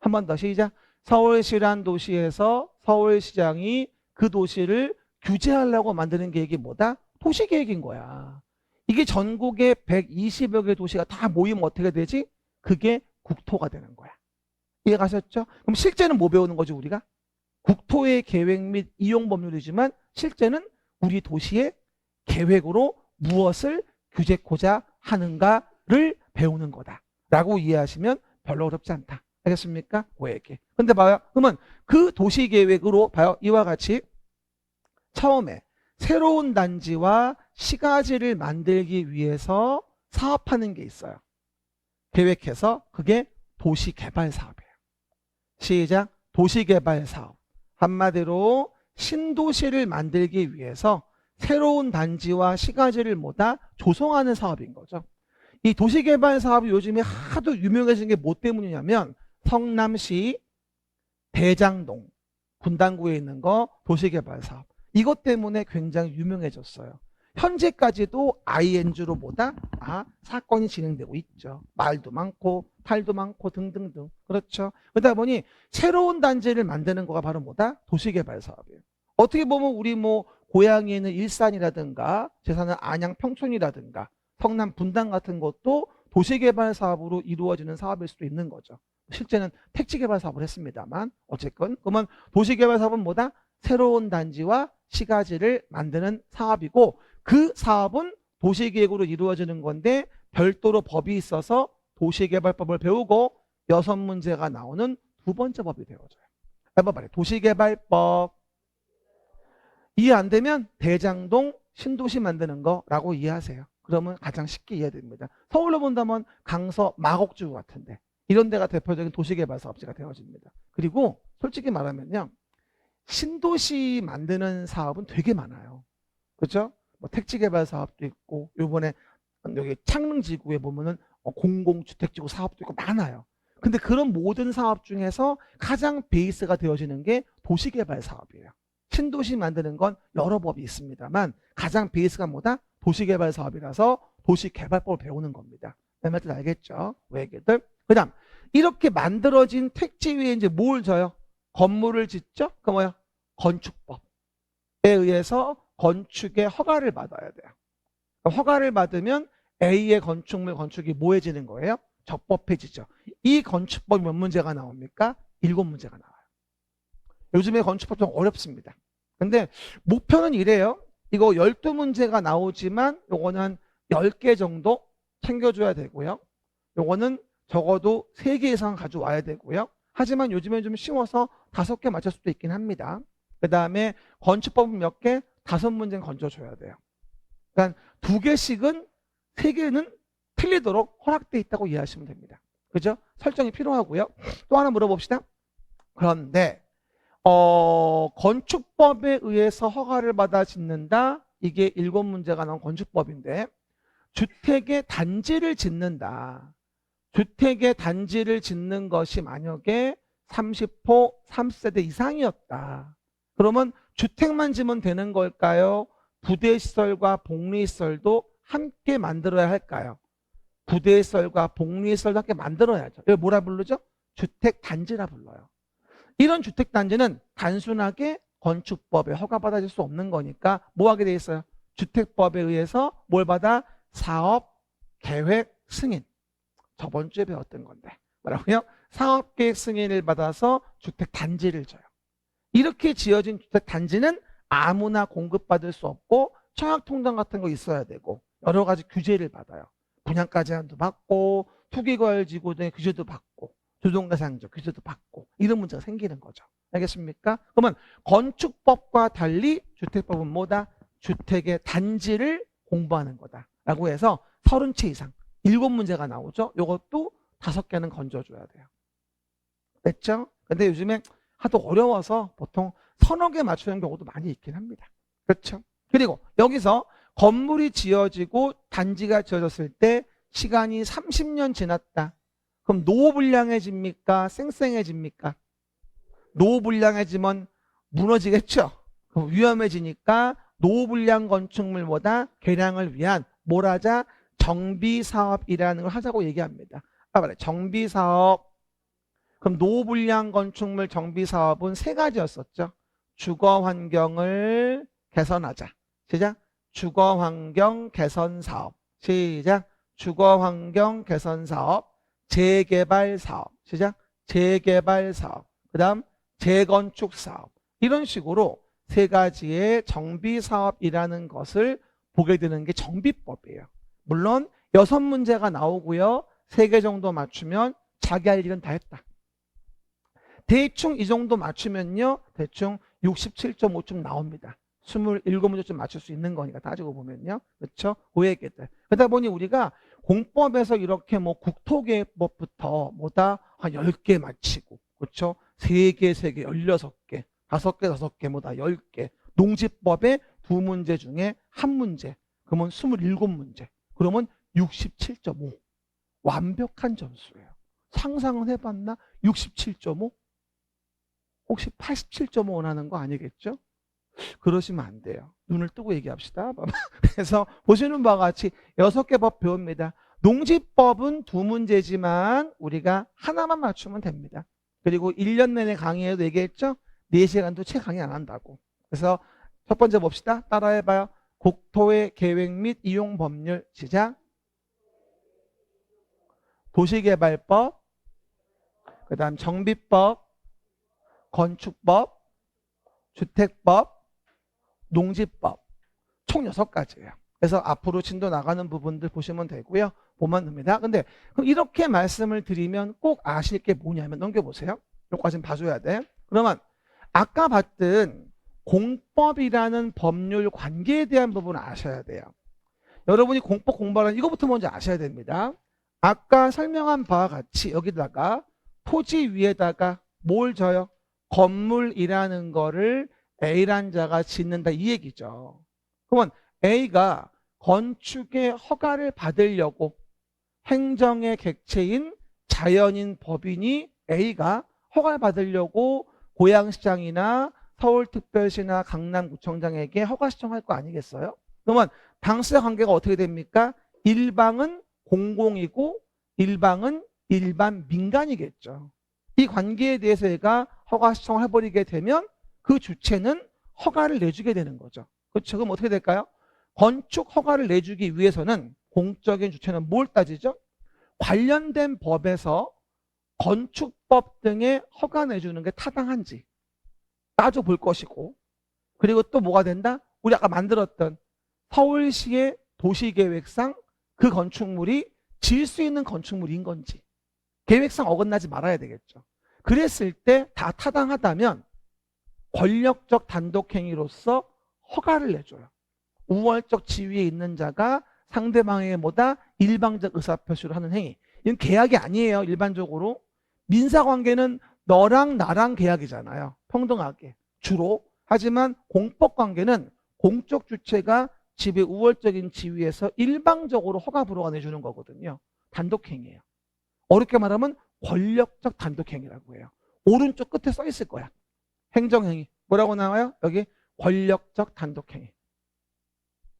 Speaker 1: 한 번 더 시작. 서울시란 도시에서 서울시장이 그 도시를 규제하려고 만드는 계획이 뭐다? 도시계획인 거야. 이게 전국의 120여 개 도시가 다 모이면 어떻게 되지? 그게 국토가 되는 거야. 이해가셨죠? 그럼 실제는 뭐 배우는 거죠, 우리가? 국토의 계획 및 이용 법률이지만 실제는 우리 도시의 계획으로 무엇을 규제코자 하는가를 배우는 거다 라고 이해하시면 별로 어렵지 않다. 알겠습니까? 그 얘기. 근데 봐요. 그러면 그 도시계획으로 봐요. 이와 같이 처음에 새로운 단지와 시가지를 만들기 위해서 사업하는 게 있어요. 계획해서 그게 도시개발사업이에요. 시작. 도시개발사업. 한마디로 신도시를 만들기 위해서 새로운 단지와 시가지를 뭐다? 조성하는 사업인 거죠. 이 도시개발 사업이 요즘에 하도 유명해진 게 뭐 때문이냐면 성남시 대장동 분당구에 있는 거 도시개발 사업. 이것 때문에 굉장히 유명해졌어요. 현재까지도 ING로 뭐다? 사건이 진행되고 있죠. 말도 많고 탈도 많고 등등등. 그렇죠. 그러다 보니 새로운 단지를 만드는 거가 바로 뭐다? 도시개발 사업이에요. 어떻게 보면 우리 뭐 고향에 있는 일산이라든가 제 사는 안양 평촌이라든가 성남 분당 같은 것도 도시개발 사업으로 이루어지는 사업일 수도 있는 거죠. 실제는 택지개발 사업을 했습니다만 어쨌건 그러면 도시개발 사업은 뭐다? 새로운 단지와 시가지를 만드는 사업이고, 그 사업은 도시계획으로 이루어지는 건데 별도로 법이 있어서 도시개발법을 배우고 6문제가 나오는 두 번째 법이 되어져요. 한번 말해. 도시개발법. 이해 안 되면 대장동 신도시 만드는 거라고 이해하세요. 그러면 가장 쉽게 이해됩니다. 서울로 본다면 강서 마곡주 같은데 이런 데가 대표적인 도시개발 사업지가 되어집니다. 그리고 솔직히 말하면요, 신도시 만드는 사업은 되게 많아요. 그렇죠? 뭐 택지개발 사업도 있고, 요번에 여기 창릉지구에 보면은 공공주택지구 사업도 있고 많아요. 근데 그런 모든 사업 중에서 가장 베이스가 되어지는 게 도시개발 사업이에요. 신도시 만드는 건 여러 법이 있습니다만 가장 베이스가 뭐다? 도시개발 사업이라서 도시개발법을 배우는 겁니다. 내 말뜻 알겠죠? 왜게들? 그 다음 이렇게 만들어진 택지 위에 이제 뭘 져요? 건물을 짓죠? 그 뭐야? 건축법에 의해서 건축의 허가를 받아야 돼요. 허가를 받으면 A의 건축물 건축이 뭐해지는 거예요? 적법해지죠. 이 건축법이 몇 문제가 나옵니까? 7문제가 나와요. 요즘에 건축법 좀 어렵습니다. 근데 목표는 이래요. 이거 12문제가 나오지만 요거는 한 10개 정도 챙겨줘야 되고요. 요거는 적어도 3개 이상 가져와야 되고요. 하지만 요즘엔 좀 쉬워서 5개 맞출 수도 있긴 합니다. 그 다음에 건축법은 몇 개? 5문제는 건져줘야 돼요. 그러니까 2개씩은 3개는 틀리도록 허락되어 있다고 이해하시면 됩니다. 그죠? 설정이 필요하고요. 또 하나 물어봅시다. 그런데 건축법에 의해서 허가를 받아 짓는다. 이게 7문제가 나온 건축법인데 주택의 단지를 짓는다. 주택의 단지를 짓는 것이 만약에 30호 3세대 이상이었다. 그러면 주택만 지면 되는 걸까요? 부대시설과 복리시설도 함께 만들어야 할까요? 부대시설과 복리시설도 함께 만들어야죠. 이걸 뭐라 부르죠? 주택단지라 불러요. 이런 주택단지는 단순하게 건축법에 허가받아질 수 없는 거니까 뭐 하게 돼 있어요? 주택법에 의해서 뭘 받아? 사업, 계획, 승인. 저번 주에 배웠던 건데 뭐라고요? 사업계획 승인을 받아서 주택단지를 줘요. 이렇게 지어진 주택단지는 아무나 공급받을 수 없고 청약통장 같은 거 있어야 되고 여러 가지 규제를 받아요. 분양가 제한도 받고 투기과열지구 등의 규제도 받고 조정대상자 규제도 받고 이런 문제가 생기는 거죠. 알겠습니까? 그러면 건축법과 달리 주택법은 뭐다? 주택의 단지를 공부하는 거다 라고 해서 30채 이상 7문제가 나오죠. 이것도 5개는 건져줘야 돼요. 됐죠? 근데 요즘에 하도 어려워서 보통 3-4개 맞추는 경우도 많이 있긴 합니다. 그렇죠? 그리고 여기서 건물이 지어지고 단지가 지어졌을 때 시간이 30년 지났다. 그럼 노후불량해집니까? 쌩쌩해집니까? 노후불량해지면 무너지겠죠? 그럼 위험해지니까 노후불량 건축물보다 개량을 위한 뭘 하자? 정비사업이라는 걸 하자고 얘기합니다. 말해 정비사업. 그럼 노후불량 건축물 정비사업은 3가지였었죠. 주거환경을 개선하자. 시작. 주거환경 개선사업. 시작. 주거환경 개선사업. 재개발사업. 시작. 재개발사업. 그 다음 재건축사업. 이런 식으로 3가지의 정비사업이라는 것을 보게 되는 게 정비법이에요. 물론 6문제가 나오고요. 3개 정도 맞추면 자기 할 일은 다 했다. 대충 이 정도 맞추면요. 대충 67.5쯤 나옵니다. 27문제쯤 맞출 수 있는 거니까 따지고 보면요. 그렇죠? 그 얘기들. 그러다 보니 우리가 공법에서 이렇게 뭐 국토계획법부터 뭐다 한 10개 맞히고 그렇죠? 3개, 3개, 16개, 5개, 5개 뭐다 10개. 농지법의 2문제 중에 1문제. 그러면 27문제. 그러면 67.5. 완벽한 점수예요. 상상은 해봤나? 67.5? 혹시 87.5 원하는 거 아니겠죠? 그러시면 안 돼요. 눈을 뜨고 얘기합시다. 그래서 보시는 바와 같이 6개 법 배웁니다. 농지법은 2문제지만 우리가 하나만 맞추면 됩니다. 그리고 1년 내내 강의에도 얘기했죠? 4시간도 채 강의 안 한다고. 그래서 첫 번째 봅시다. 따라해봐요. 국토의 계획 및 이용 법률 시작. 도시개발법, 그 다음 정비법, 건축법, 주택법, 농지법 총 6가지예요. 그래서 앞으로 진도 나가는 부분들 보시면 되고요. 보면 됩니다. 근데 그럼 이렇게 말씀을 드리면 꼭 아실 게 뭐냐면 넘겨보세요. 여기까지는 봐줘야 돼. 그러면 아까 봤던 공법이라는 법률 관계에 대한 부분을 아셔야 돼요. 여러분이 공법 공부하는 이거부터 먼저 아셔야 됩니다. 아까 설명한 바와 같이 여기다가 토지 위에다가 뭘 져요? 건물이라는 거를 A란 자가 짓는다 이 얘기죠. 그러면 A가 건축의 허가를 받으려고 행정의 객체인 자연인 법인이 A가 허가를 받으려고 고양시장이나 서울특별시나 강남구청장에게 허가 신청할 거 아니겠어요? 그러면 당사자 관계가 어떻게 됩니까? 일방은 공공이고 일방은 일반 민간이겠죠. 이 관계에 대해서 얘가 허가 신청을 해버리게 되면 그 주체는 허가를 내주게 되는 거죠. 그렇죠? 그럼 어떻게 될까요? 건축 허가를 내주기 위해서는 공적인 주체는 뭘 따지죠? 관련된 법에서 건축법 등의 허가 내주는 게 타당한지 따져볼 것이고, 그리고 또 뭐가 된다? 우리 아까 만들었던 서울시의 도시계획상 그 건축물이 지을 수 있는 건축물인 건지 계획상 어긋나지 말아야 되겠죠. 그랬을 때 다 타당하다면 권력적 단독행위로서 허가를 내줘요. 우월적 지위에 있는 자가 상대방에게 뭐다? 일방적 의사표시를 하는 행위. 이건 계약이 아니에요. 일반적으로. 민사관계는 너랑 나랑 계약이잖아요. 평등하게. 주로. 하지만 공법관계는 공적 주체가 집의 우월적인 지위에서 일방적으로 허가 불허가 내주는 거거든요. 단독행위예요. 어렵게 말하면 권력적 단독행위라고 해요. 오른쪽 끝에 써 있을 거야. 행정행위. 뭐라고 나와요? 여기 권력적 단독행위.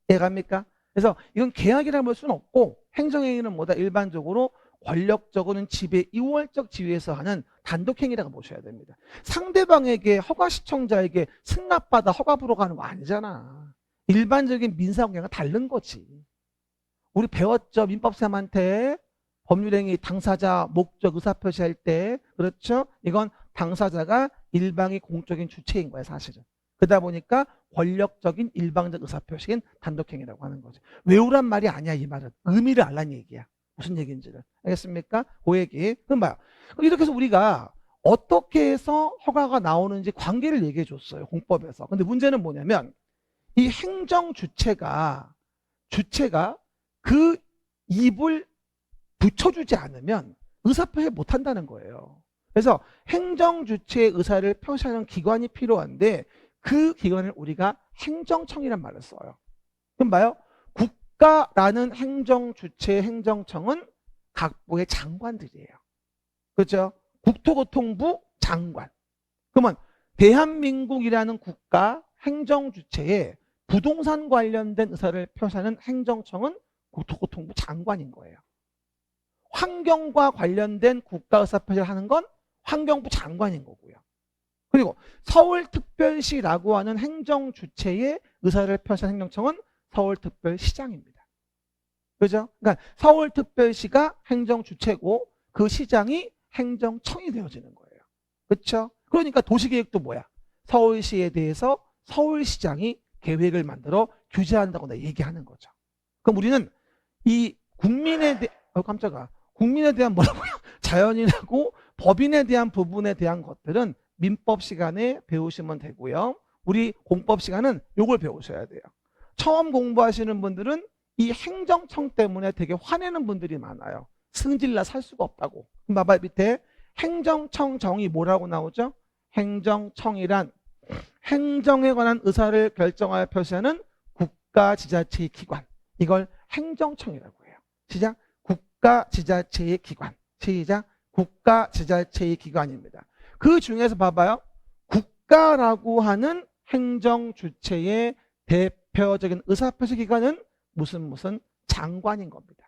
Speaker 1: 이해갑니까? 그래서 이건 계약이라 볼 수는 없고 행정행위는 뭐다? 일반적으로 권력적으로는 지배 이월적 지위에서 하는 단독행위라고 보셔야 됩니다. 상대방에게 허가 시청자에게 승낙받아 허가 불허가는 거 아니잖아. 일반적인 민사관계가 다른 거지. 우리 배웠죠? 민법쌤한테 법률행위 당사자 목적 의사표시할 때 그렇죠? 이건 당사자가 일방이 공적인 주체인 거야 사실은. 그러다 보니까 권력적인 일방적 의사표시인 단독행위라고 하는 거죠. 외우란 말이 아니야 이 말은. 의미를 알란 얘기야. 무슨 얘기인지를. 알겠습니까? 그 얘기. 그럼 봐요. 이렇게 해서 우리가 어떻게 해서 허가가 나오는지 관계를 얘기해 줬어요. 공법에서. 근데 문제는 뭐냐면 이 행정 주체가 그 입을 붙여주지 않으면 의사표시 못한다는 거예요. 그래서 행정 주체의 의사를 표시하는 기관이 필요한데 그 기관을 우리가 행정청이란 말을 써요. 그럼 봐요. 국가라는 행정 주체의 행정청은 각부의 장관들이에요. 그렇죠? 국토교통부 장관. 그러면 대한민국이라는 국가 행정 주체에 부동산 관련된 의사를 표시하는 행정청은 국토교통부 장관인 거예요. 환경과 관련된 국가 의사 표시를 하는 건 환경부 장관인 거고요. 그리고 서울특별시라고 하는 행정 주체의 의사를 표시하는 행정청은 서울특별시장입니다. 그죠? 그러니까 서울특별시가 행정 주체고 그 시장이 행정청이 되어지는 거예요. 그렇죠? 그러니까 도시계획도 뭐야? 서울시에 대해서 서울시장이 계획을 만들어 규제한다고 얘기하는 거죠. 그럼 우리는 이 국민에 깜짝아. 국민에 대한 뭐라고요? 자연인하고 법인에 대한 부분에 대한 것들은 민법 시간에 배우시면 되고요. 우리 공법 시간은 요걸 배우셔야 돼요. 처음 공부하시는 분들은 이 행정청 때문에 되게 화내는 분들이 많아요. 승질나 살 수가 없다고. 그럼 봐봐 밑에 행정청 정의 뭐라고 나오죠? 행정청이란 행정에 관한 의사를 결정하여 표시하는 국가지자체의 기관. 이걸 행정청이라고 해요. 시작. 국가지자체의 기관. 시작. 국가지자체의 기관입니다. 그 중에서 봐봐요. 국가라고 하는 행정주체의 대표적인 의사표시 기관은 무슨 장관인 겁니다.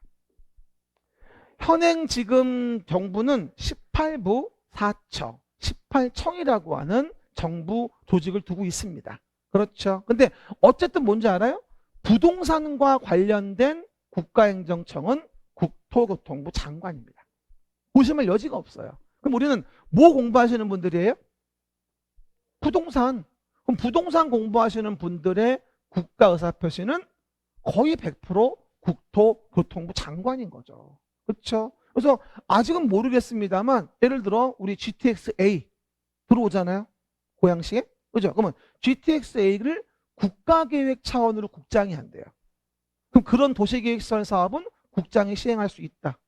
Speaker 1: 현행 지금 정부는 18부 4처, 18청이라고 하는 정부 조직을 두고 있습니다. 그렇죠. 근데 어쨌든 뭔지 알아요? 부동산과 관련된 국가행정청은 국토교통부 장관입니다. 보시면 여지가 없어요. 그럼 우리는 뭐 공부하시는 분들이에요? 부동산. 그럼 부동산 공부하시는 분들의 국가의사표시는 거의 100% 국토교통부 장관인 거죠. 그렇죠? 그래서 아직은 모르겠습니다만 예를 들어 우리 GTX-A 들어오잖아요. 고양시에. 그죠? 그러면 GTX-A를 국가계획 차원으로 국장이 한대요. 그럼 그런 도시계획설 사업은 국장이 시행할 수 있다.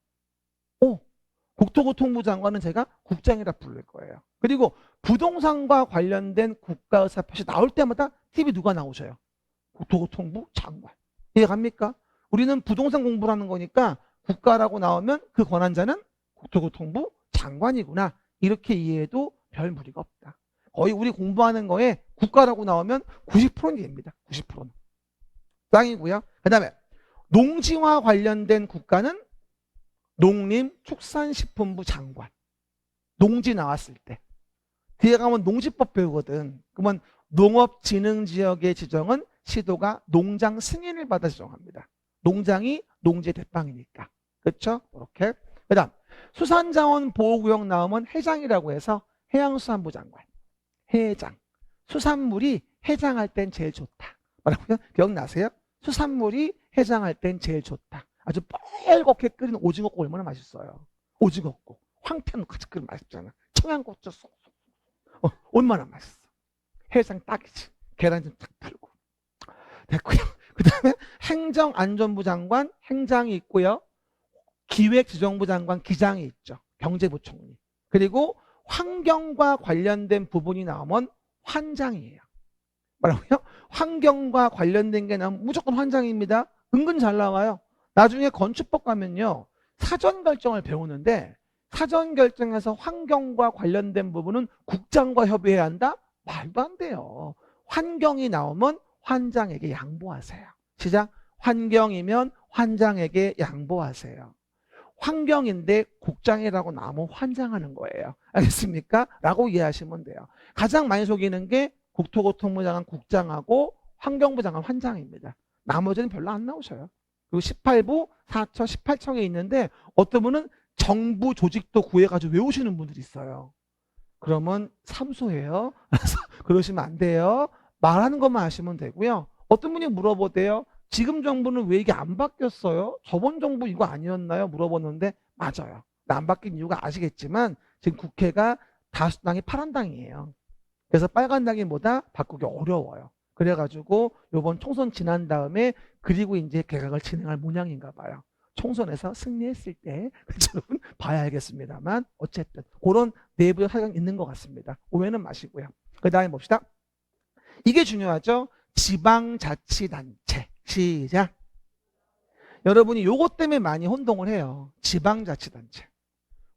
Speaker 1: 국토교통부 장관은 제가 국장이라 부를 거예요. 그리고 부동산과 관련된 국가의사표시 나올 때마다 TV 누가 나오셔요? 국토교통부 장관. 이해갑니까? 우리는 부동산 공부를 하는 거니까 국가라고 나오면 그 권한자는 국토교통부 장관이구나. 이렇게 이해해도 별 무리가 없다. 거의 우리 공부하는 거에 국가라고 나오면 90%는 됩니다. 90%는. 짱이고요. 그 다음에 농지와 관련된 국가는 농림축산식품부 장관. 농지 나왔을 때. 뒤에 가면 농지법 배우거든. 그러면 농업진흥지역의 지정은 시도가 농장 승인을 받아 지정합니다. 농장이 농지의 대빵이니까. 그렇죠? 이렇게. 그 다음 수산자원보호구역 나오면 해장이라고 해서 해양수산부 장관. 해장. 수산물이 해장할 땐 제일 좋다. 뭐라고요? 기억나세요? 수산물이 해장할 땐 제일 좋다. 아주 뻘겋게 끓인 오징어국 얼마나 맛있어요. 오징어국. 황태는 같이 끓이면 맛있잖아. 청양고추 쏙쏙. 얼마나 맛있어. 해장 딱이지. 계란 좀 딱 풀고. 됐고요. 그 다음에 행정안전부 장관, 행장이 있고요. 기획지정부 장관, 기장이 있죠. 경제부총리. 그리고 환경과 관련된 부분이 나오면 환장이에요. 뭐라고요? 환경과 관련된 게 나오면 무조건 환장입니다. 은근 잘 나와요. 나중에 건축법 가면요. 사전 결정을 배우는데 사전 결정에서 환경과 관련된 부분은 국장과 협의해야 한다? 말도 안 돼요. 환경이 나오면 환장에게 양보하세요. 시작. 환경이면 환장에게 양보하세요. 환경인데 국장이라고 나오면 환장하는 거예요. 알겠습니까? 라고 이해하시면 돼요. 가장 많이 속이는 게 국토교통부 장관 국장하고 환경부 장관 환장입니다. 나머지는 별로 안 나오셔요. 그리고 18부, 4처, 18청에 있는데 어떤 분은 정부 조직도 구해가지고 외우시는 분들이 있어요. 그러면 삼소해요. 그러시면 안 돼요. 말하는 것만 하시면 되고요. 어떤 분이 물어보대요. 지금 정부는 왜 이게 안 바뀌었어요? 저번 정부 이거 아니었나요? 물어보는데 맞아요. 안 바뀐 이유가 아시겠지만 지금 국회가 다수당이 파란당이에요. 그래서 빨간당이 뭐다? 바꾸기 어려워요. 그래가지고 이번 총선 지난 다음에 그리고 이제 개각을 진행할 모양인가 봐요. 총선에서 승리했을 때 여러분 봐야 알겠습니다만 어쨌든 그런 내부의 사정이 있는 것 같습니다. 오해는 마시고요. 그 다음에 봅시다. 이게 중요하죠. 지방자치단체. 시작. 여러분이 요것 때문에 많이 혼동을 해요. 지방자치단체.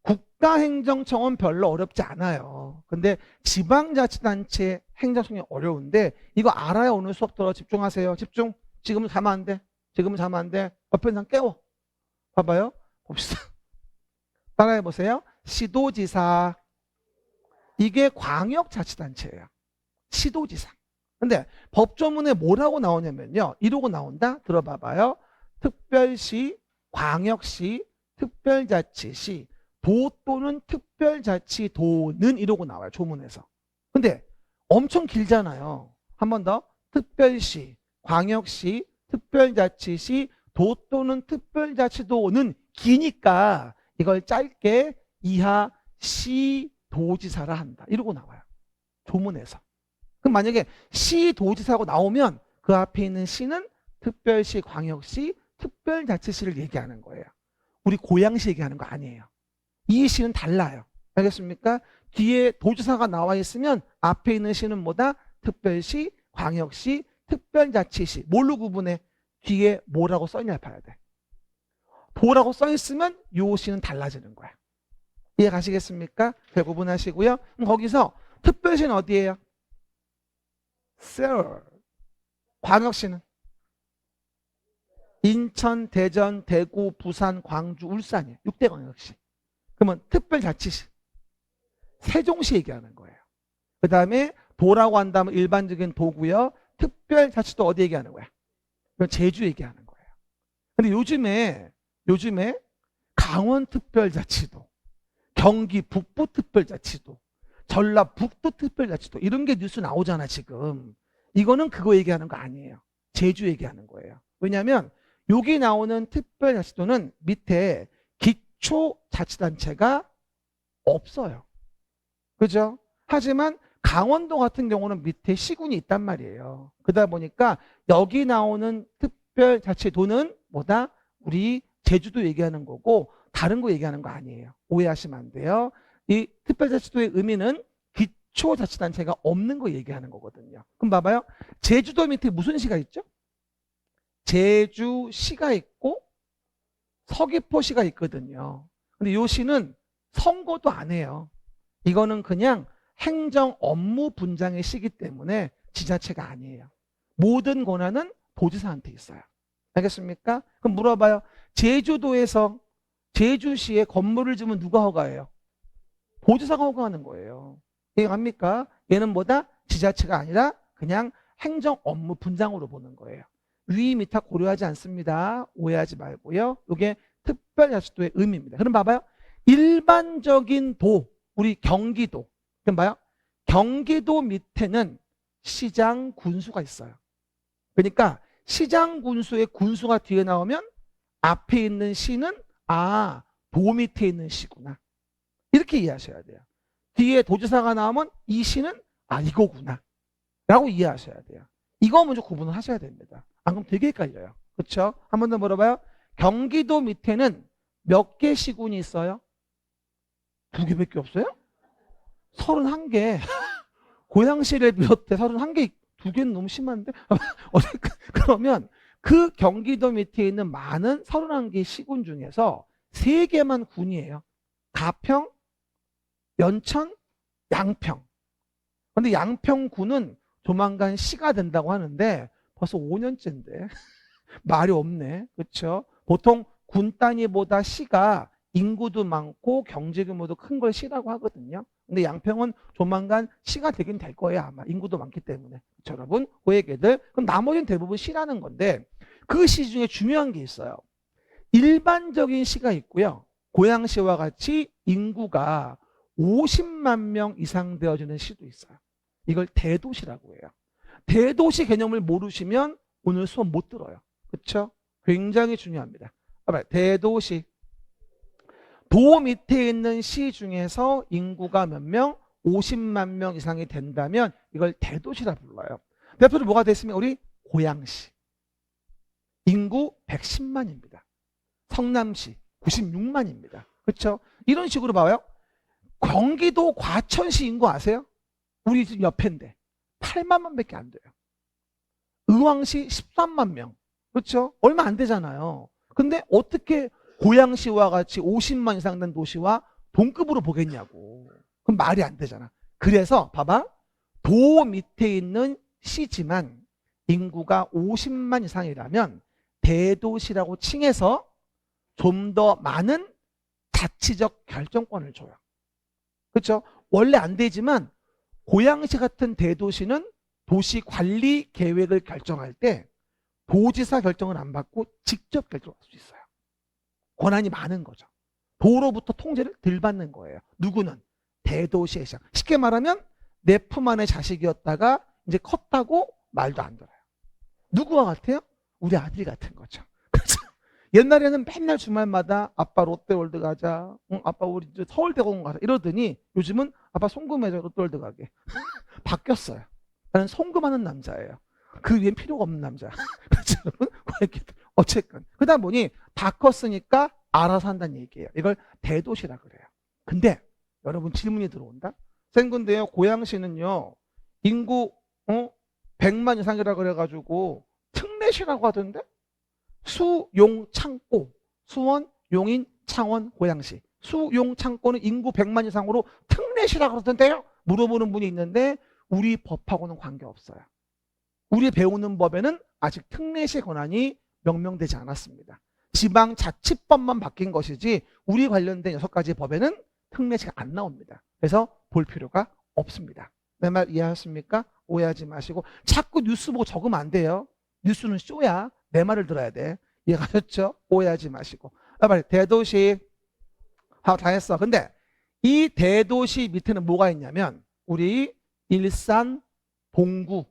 Speaker 1: 국가행정청은 별로 어렵지 않아요. 근데 지방자치단체 행정청이 어려운데 이거 알아야 오늘 수업 들어. 집중하세요. 집중. 지금은 자면 안 돼. 지금은 자면 안 돼. 옆에 사람 깨워. 봐봐요. 봅시다. 따라해보세요. 시도지사. 이게 광역자치단체예요. 시도지사. 근데 법조문에 뭐라고 나오냐면요. 이러고 나온다. 들어봐봐요. 특별시, 광역시, 특별자치시, 도 또는 특별자치도는 이러고 나와요. 조문에서. 근데 엄청 길잖아요. 한 번 더. 특별시, 광역시, 특별자치시, 도 또는 특별자치도는 기니까 이걸 짧게 이하 시도지사라 한다. 이러고 나와요. 조문에서. 그럼 만약에 시도지사라고 나오면 그 앞에 있는 시는 특별시, 광역시, 특별자치시를 얘기하는 거예요. 우리 고양시 얘기하는 거 아니에요. 이 시는 달라요. 알겠습니까? 뒤에 도지사가 나와 있으면 앞에 있는 시는 뭐다? 특별시, 광역시, 특별자치시. 뭘로 구분해? 뒤에 뭐라고 써있냐 봐야 돼. 도라고 써있으면 요 시는 달라지는 거야. 이해 가시겠습니까? 그 구분하시고요. 거기서 특별시는 어디예요? Sir. 광역시는 인천, 대전, 대구, 부산, 광주, 울산이에요. 6대 광역시. 그러면 특별자치시 세종시 얘기하는 거예요. 그 다음에 도라고 한다면 일반적인 도고요. 특별자치도 어디 얘기하는 거야? 제주 얘기하는 거예요. 근데 요즘에 강원특별자치도, 경기 북부특별자치도, 전라북도 특별자치도 이런 게 뉴스 나오잖아 지금. 이거는 그거 얘기하는 거 아니에요. 제주 얘기하는 거예요. 왜냐하면 여기 나오는 특별자치도는 밑에 기초자치단체가 없어요. 그죠? 하지만 강원도 같은 경우는 밑에 시군이 있단 말이에요. 그러다 보니까 여기 나오는 특별자치도는 뭐다? 우리 제주도 얘기하는 거고 다른 거 얘기하는 거 아니에요. 오해하시면 안 돼요. 이 특별자치도의 의미는 기초자치단체가 없는 거 얘기하는 거거든요. 그럼 봐봐요. 제주도 밑에 무슨 시가 있죠? 제주시가 있고 서귀포시가 있거든요. 근데 요 시는 선거도 안 해요. 이거는 그냥 행정 업무 분장의 시기 때문에 지자체가 아니에요. 모든 권한은 도지사한테 있어요. 알겠습니까? 그럼 물어봐요. 제주도에서 제주시에 건물을 지으면 누가 허가해요? 도지사가 허가하는 거예요. 이해갑니까? 얘는 뭐다? 지자체가 아니라 그냥 행정 업무 분장으로 보는 거예요. 위임위탁 고려하지 않습니다. 오해하지 말고요. 이게 특별자치도의 의미입니다. 그럼 봐봐요. 일반적인 도, 우리 경기도. 그럼 봐요. 경기도 밑에는 시장 군수가 있어요. 그러니까 시장 군수의 군수가 뒤에 나오면 앞에 있는 시는 도 밑에 있는 시구나. 이렇게 이해하셔야 돼요. 뒤에 도지사가 나오면 이 시는 이거구나. 라고 이해하셔야 돼요. 이거 먼저 구분을 하셔야 됩니다. 안 그러면 되게 헷갈려요. 그렇죠? 한 번 더 물어봐요. 경기도 밑에는 몇 개 시군이 있어요? 2개밖에 없어요? 31개. 고양시를 비롯해 31개, 2개는 너무 심한데? 그러면 그 경기도 밑에 있는 많은 31개 시군 중에서 3개만 군이에요. 가평, 연천, 양평. 근데 양평군은 조만간 시가 된다고 하는데 벌써 5년째인데 말이 없네. 그렇죠? 보통 군 단위보다 시가 인구도 많고 경제 규모도 큰 걸 시라고 하거든요. 근데 양평은 조만간 시가 되긴 될 거예요. 아마 인구도 많기 때문에. 그렇죠, 여러분? 그 얘기들. 그럼 나머지는 대부분 시라는 건데 그 시 중에 중요한 게 있어요. 일반적인 시가 있고요. 고양시와 같이 인구가 50만 명 이상 되어지는 시도 있어요. 이걸 대도시라고 해요. 대도시 개념을 모르시면 오늘 수업 못 들어요. 그렇죠? 굉장히 중요합니다. 대도시. 도 밑에 있는 시 중에서 인구가 몇 명? 50만 명 이상이 된다면 이걸 대도시라 불러요. 대표로 뭐가 됐으면 우리 고양시. 인구 110만입니다. 성남시 96만입니다. 그렇죠? 이런 식으로 봐요. 경기도 과천시 인구 아세요? 우리 집 옆인데 8만만 밖에 안 돼요. 의왕시 13만 명. 그렇죠? 얼마 안 되잖아요. 근데 어떻게 고양시와 같이 50만 이상 된 도시와 동급으로 보겠냐고. 그럼 말이 안 되잖아. 그래서 봐봐. 도 밑에 있는 시지만 인구가 50만 이상이라면 대도시라고 칭해서 좀 더 많은 자치적 결정권을 줘요. 그렇죠? 원래 안 되지만 고양시 같은 대도시는 도시 관리 계획을 결정할 때 도지사 결정을 안 받고 직접 결정할 수 있어요. 권한이 많은 거죠. 도로부터 통제를 덜 받는 거예요. 누구는? 대도시의 시장. 쉽게 말하면 내 품 안의 자식이었다가 이제 컸다고 말도 안 들어요. 누구와 같아요? 우리 아들 같은 거죠. 그렇죠? 옛날에는 맨날 주말마다 아빠 롯데월드 가자, 아빠 우리 서울대공원 가자 이러더니 요즘은 아빠 송금해줘 롯데월드 가게. 바뀌었어요. 나는 송금하는 남자예요. 그 위엔 필요가 없는 남자. 그렇죠, 여러분? 어쨌든 그러다 보니 다 컸으니까 알아서 한다는 얘기예요. 이걸 대도시라 그래요. 근데 여러분 질문이 들어온다. 생근데요, 고양시는요 인구 100만 이상이라 그래가지고 특례시라고 하던데. 수, 용, 창고. 수원, 용인, 창원, 고양시. 수, 용, 창고는 인구 100만 이상으로 특례시라고 그러던데요. 물어보는 분이 있는데 우리 법하고는 관계없어요. 우리 배우는 법에는 아직 특례시 권한이 명명되지 않았습니다. 지방자치법만 바뀐 것이지 우리 관련된 6가지 법에는 특례시가 안 나옵니다. 그래서 볼 필요가 없습니다. 내 말 이해하십니까? 오해하지 마시고 자꾸 뉴스 보고 적으면 안 돼요. 뉴스는 쇼야. 내 말을 들어야 돼. 이해가셨죠? 오해하지 마시고. 빨리 대도시 다 했어. 근데 이 대도시 밑에는 뭐가 있냐면 우리 일산 동구,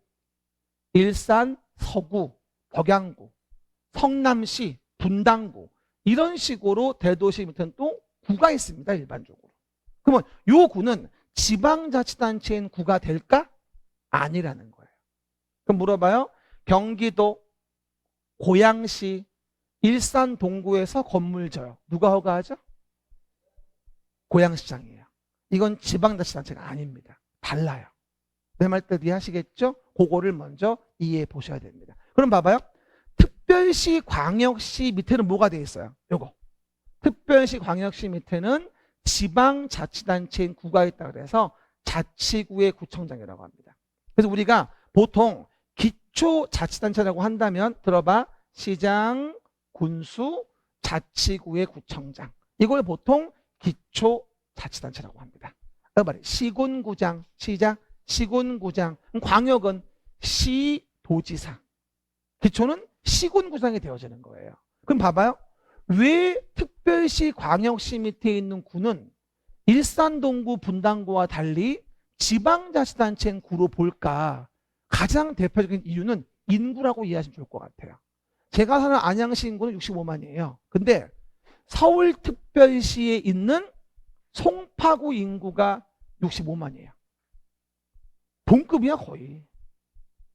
Speaker 1: 일산 서구, 덕양구, 성남시, 분당구 이런 식으로 대도시 밑에는 또 구가 있습니다. 일반적으로. 그러면 이 구는 지방자치단체인 구가 될까? 아니라는 거예요. 그럼 물어봐요. 경기도, 고양시, 일산 동구에서 건물 져요. 누가 허가하죠? 고양시장이에요. 이건 지방자치단체가 아닙니다. 달라요. 내 말 뜻 이해하시겠죠? 그거를 먼저 이해해 보셔야 됩니다. 그럼 봐봐요. 특별시, 광역시 밑에는 뭐가 돼 있어요? 요거. 특별시, 광역시 밑에는 지방자치단체인 구가 있다 그래서 자치구의 구청장이라고 합니다. 그래서 우리가 보통 기초자치단체라고 한다면 들어봐. 시장, 군수, 자치구의 구청장. 이걸 보통 기초자치단체라고 합니다. 말해. 시군구장, 시작, 시군구장. 광역은 시도지사. 기초는 시군구장이 되어지는 거예요. 그럼 봐봐요. 왜 특별시, 광역시 밑에 있는 구는 일산, 동구, 분당구와 달리 지방자치단체인 구로 볼까? 가장 대표적인 이유는 인구라고 이해하시면 좋을 것 같아요. 제가 사는 안양시 인구는 65만이에요. 근데 서울특별시에 있는 송파구 인구가 65만이에요. 동급이야 거의.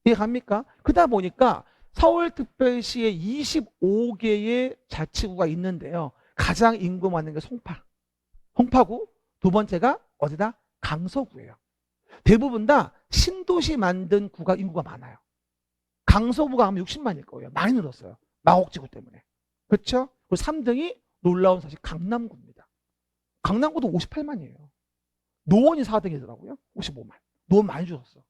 Speaker 1: 이해갑니까? 그러다 보니까 서울특별시에 25개의 자치구가 있는데요. 가장 인구 많은 게 송파구. 두 번째가 어디다? 강서구예요. 대부분 다 신도시 만든 구가 인구가 많아요. 강서구가 아마 60만일 거예요. 많이 늘었어요. 마곡지구 때문에. 그렇죠? 그리고 3등이 놀라운 사실 강남구입니다. 강남구도 58만이에요. 노원이 4등이더라고요. 55만. 노원 많이 줄었어.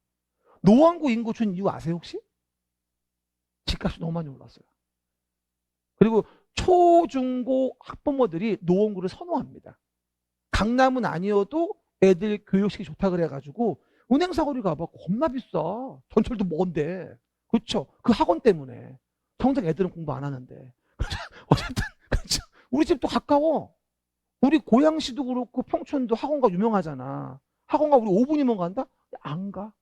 Speaker 1: 노원구 인구 준 이유 아세요 혹시? 집값이 너무 많이 올랐어요. 그리고 초, 중, 고 학부모들이 노원구를 선호합니다. 강남은 아니어도 애들 교육시기 좋다 그래가지고 은행사거리 가봐. 겁나 비싸. 전철도 먼데. 그렇죠? 그 학원 때문에. 정작 애들은 공부 안 하는데. 어쨌든 그렇죠? 우리 집도 가까워. 우리 고양시도 그렇고 평촌도 학원가 유명하잖아. 학원가 우리 5분이면 간다? 안 가.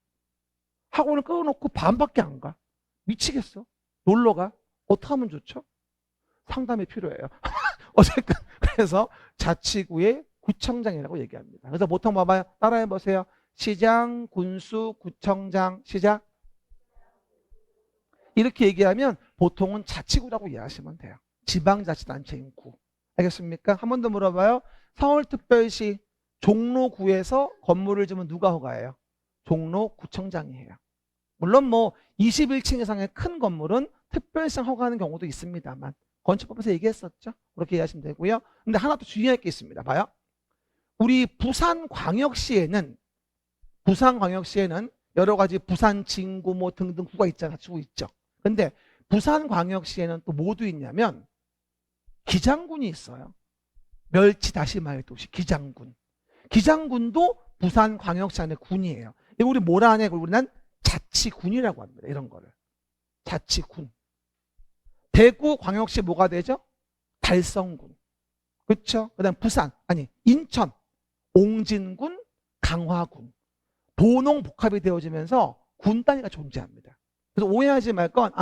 Speaker 1: 학원을 끊어놓고 반밖에 안 가. 미치겠어. 놀러가. 어떻게 하면 좋죠? 상담이 필요해요. 어쨌든 그래서 자치구의 구청장이라고 얘기합니다. 그래서 보통 봐봐요. 따라해보세요. 시장, 군수, 구청장, 시작. 이렇게 얘기하면 보통은 자치구라고 이해하시면 돼요. 지방자치단체인 구. 알겠습니까? 한 번 더 물어봐요. 서울특별시 종로구에서 건물을 지으면 누가 허가해요? 종로구청장이 해요. 물론 뭐 21층 이상의 큰 건물은 특별시장 허가하는 경우도 있습니다만 건축법에서 얘기했었죠. 그렇게 이해하시면 되고요. 근데 하나 더 주의할 게 있습니다. 봐요. 우리 부산광역시에는 여러 가지 부산, 진구 뭐 등등 구가 있잖아요. 자치구 있죠. 근데 부산광역시에는 또 뭐도 있냐면 기장군이 있어요. 멸치 다시마의 도시 기장군. 기장군도 부산광역시 안에 군이에요. 이거 우리 뭐라 하냐? 우리는 자치군이라고 합니다. 이런 거를. 자치군. 대구광역시 뭐가 되죠? 달성군. 그렇죠? 그다음 인천, 옹진군, 강화군. 도농 복합이 되어지면서 군 단위가 존재합니다. 그래서 오해하지 말 건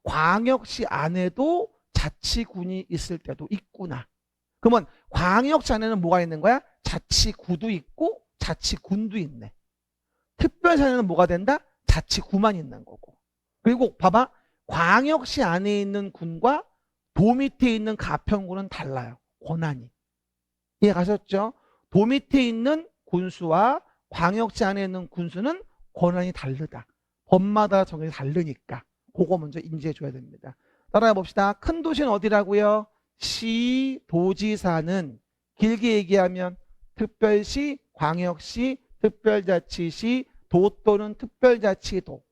Speaker 1: 광역시 안에도 자치군이 있을 때도 있구나. 그러면 광역시 안에는 뭐가 있는 거야? 자치구도 있고 자치군도 있네. 특별시 안에는 뭐가 된다? 자치구만 있는 거고. 그리고 봐봐. 광역시 안에 있는 군과 도 밑에 있는 가평군은 달라요. 권한이. 이해 가셨죠? 도 밑에 있는 군수와 광역시 안에 있는 군수는 권한이 다르다. 법마다 정해서 다르니까 그거 먼저 인지해 줘야 됩니다. 따라해 봅시다. 큰 도시는 어디라고요? 시, 도지사는 길게 얘기하면 특별시, 광역시, 특별자치시, 도 또는 특별자치도.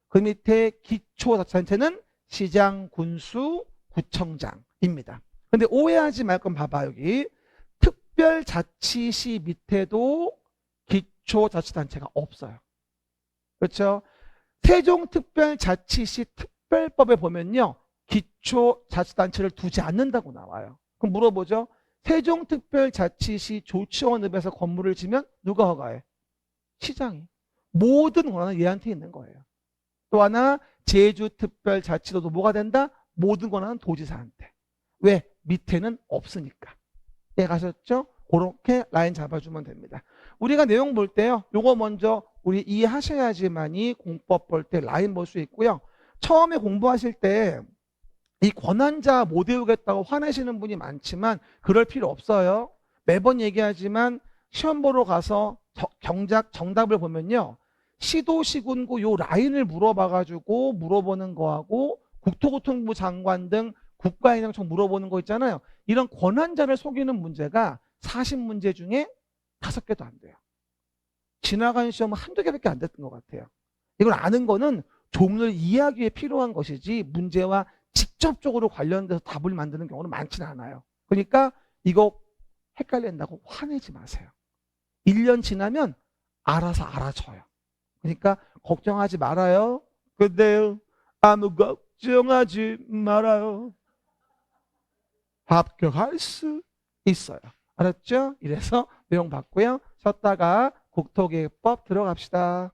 Speaker 1: 그 밑에 기초자치단체는 시장, 군수, 구청장입니다. 근데 오해하지 말 건 봐봐. 여기 특별자치시 밑에도 기초자치단체가 없어요. 그렇죠? 세종특별자치시 특별법에 보면요. 기초자치단체를 두지 않는다고 나와요. 그럼 물어보죠. 세종특별자치시 조치원읍에서 건물을 지면 누가 허가해? 시장이. 모든 권한은 얘한테 있는 거예요. 또 하나 제주특별자치도도 뭐가 된다? 모든 권한은 도지사한테. 왜? 밑에는 없으니까. 예, 가셨죠? 그렇게 라인 잡아주면 됩니다. 우리가 내용 볼 때요. 요거 먼저 우리 이해하셔야지만이 공법 볼 때 라인 볼 수 있고요. 처음에 공부하실 때 이 권한자 못 외우겠다고 화내시는 분이 많지만 그럴 필요 없어요. 매번 얘기하지만 시험 보러 가서 경작 정답을 보면요. 시도, 시군구 요 라인을 물어봐가지고 물어보는 거하고 국토교통부 장관 등 국가인양청 물어보는 거 있잖아요. 이런 권한자를 속이는 문제가 40문제 중에 5개도 안 돼요. 지나간 시험은 한두 개밖에 안 됐던 것 같아요. 이걸 아는 거는 조문을 이해하기 위해 필요한 것이지 문제와 직접적으로 관련돼서 답을 만드는 경우는 많지는 않아요. 그러니까 이거 헷갈린다고 화내지 마세요. 1년 지나면 알아서 알아쳐요. 그러니까 걱정하지 말아요. 근데요, 아무 걱정하지 말아요. 합격할 수 있어요. 알았죠? 이래서 내용 봤고요. 쉬었다가 국토계획법 들어갑시다.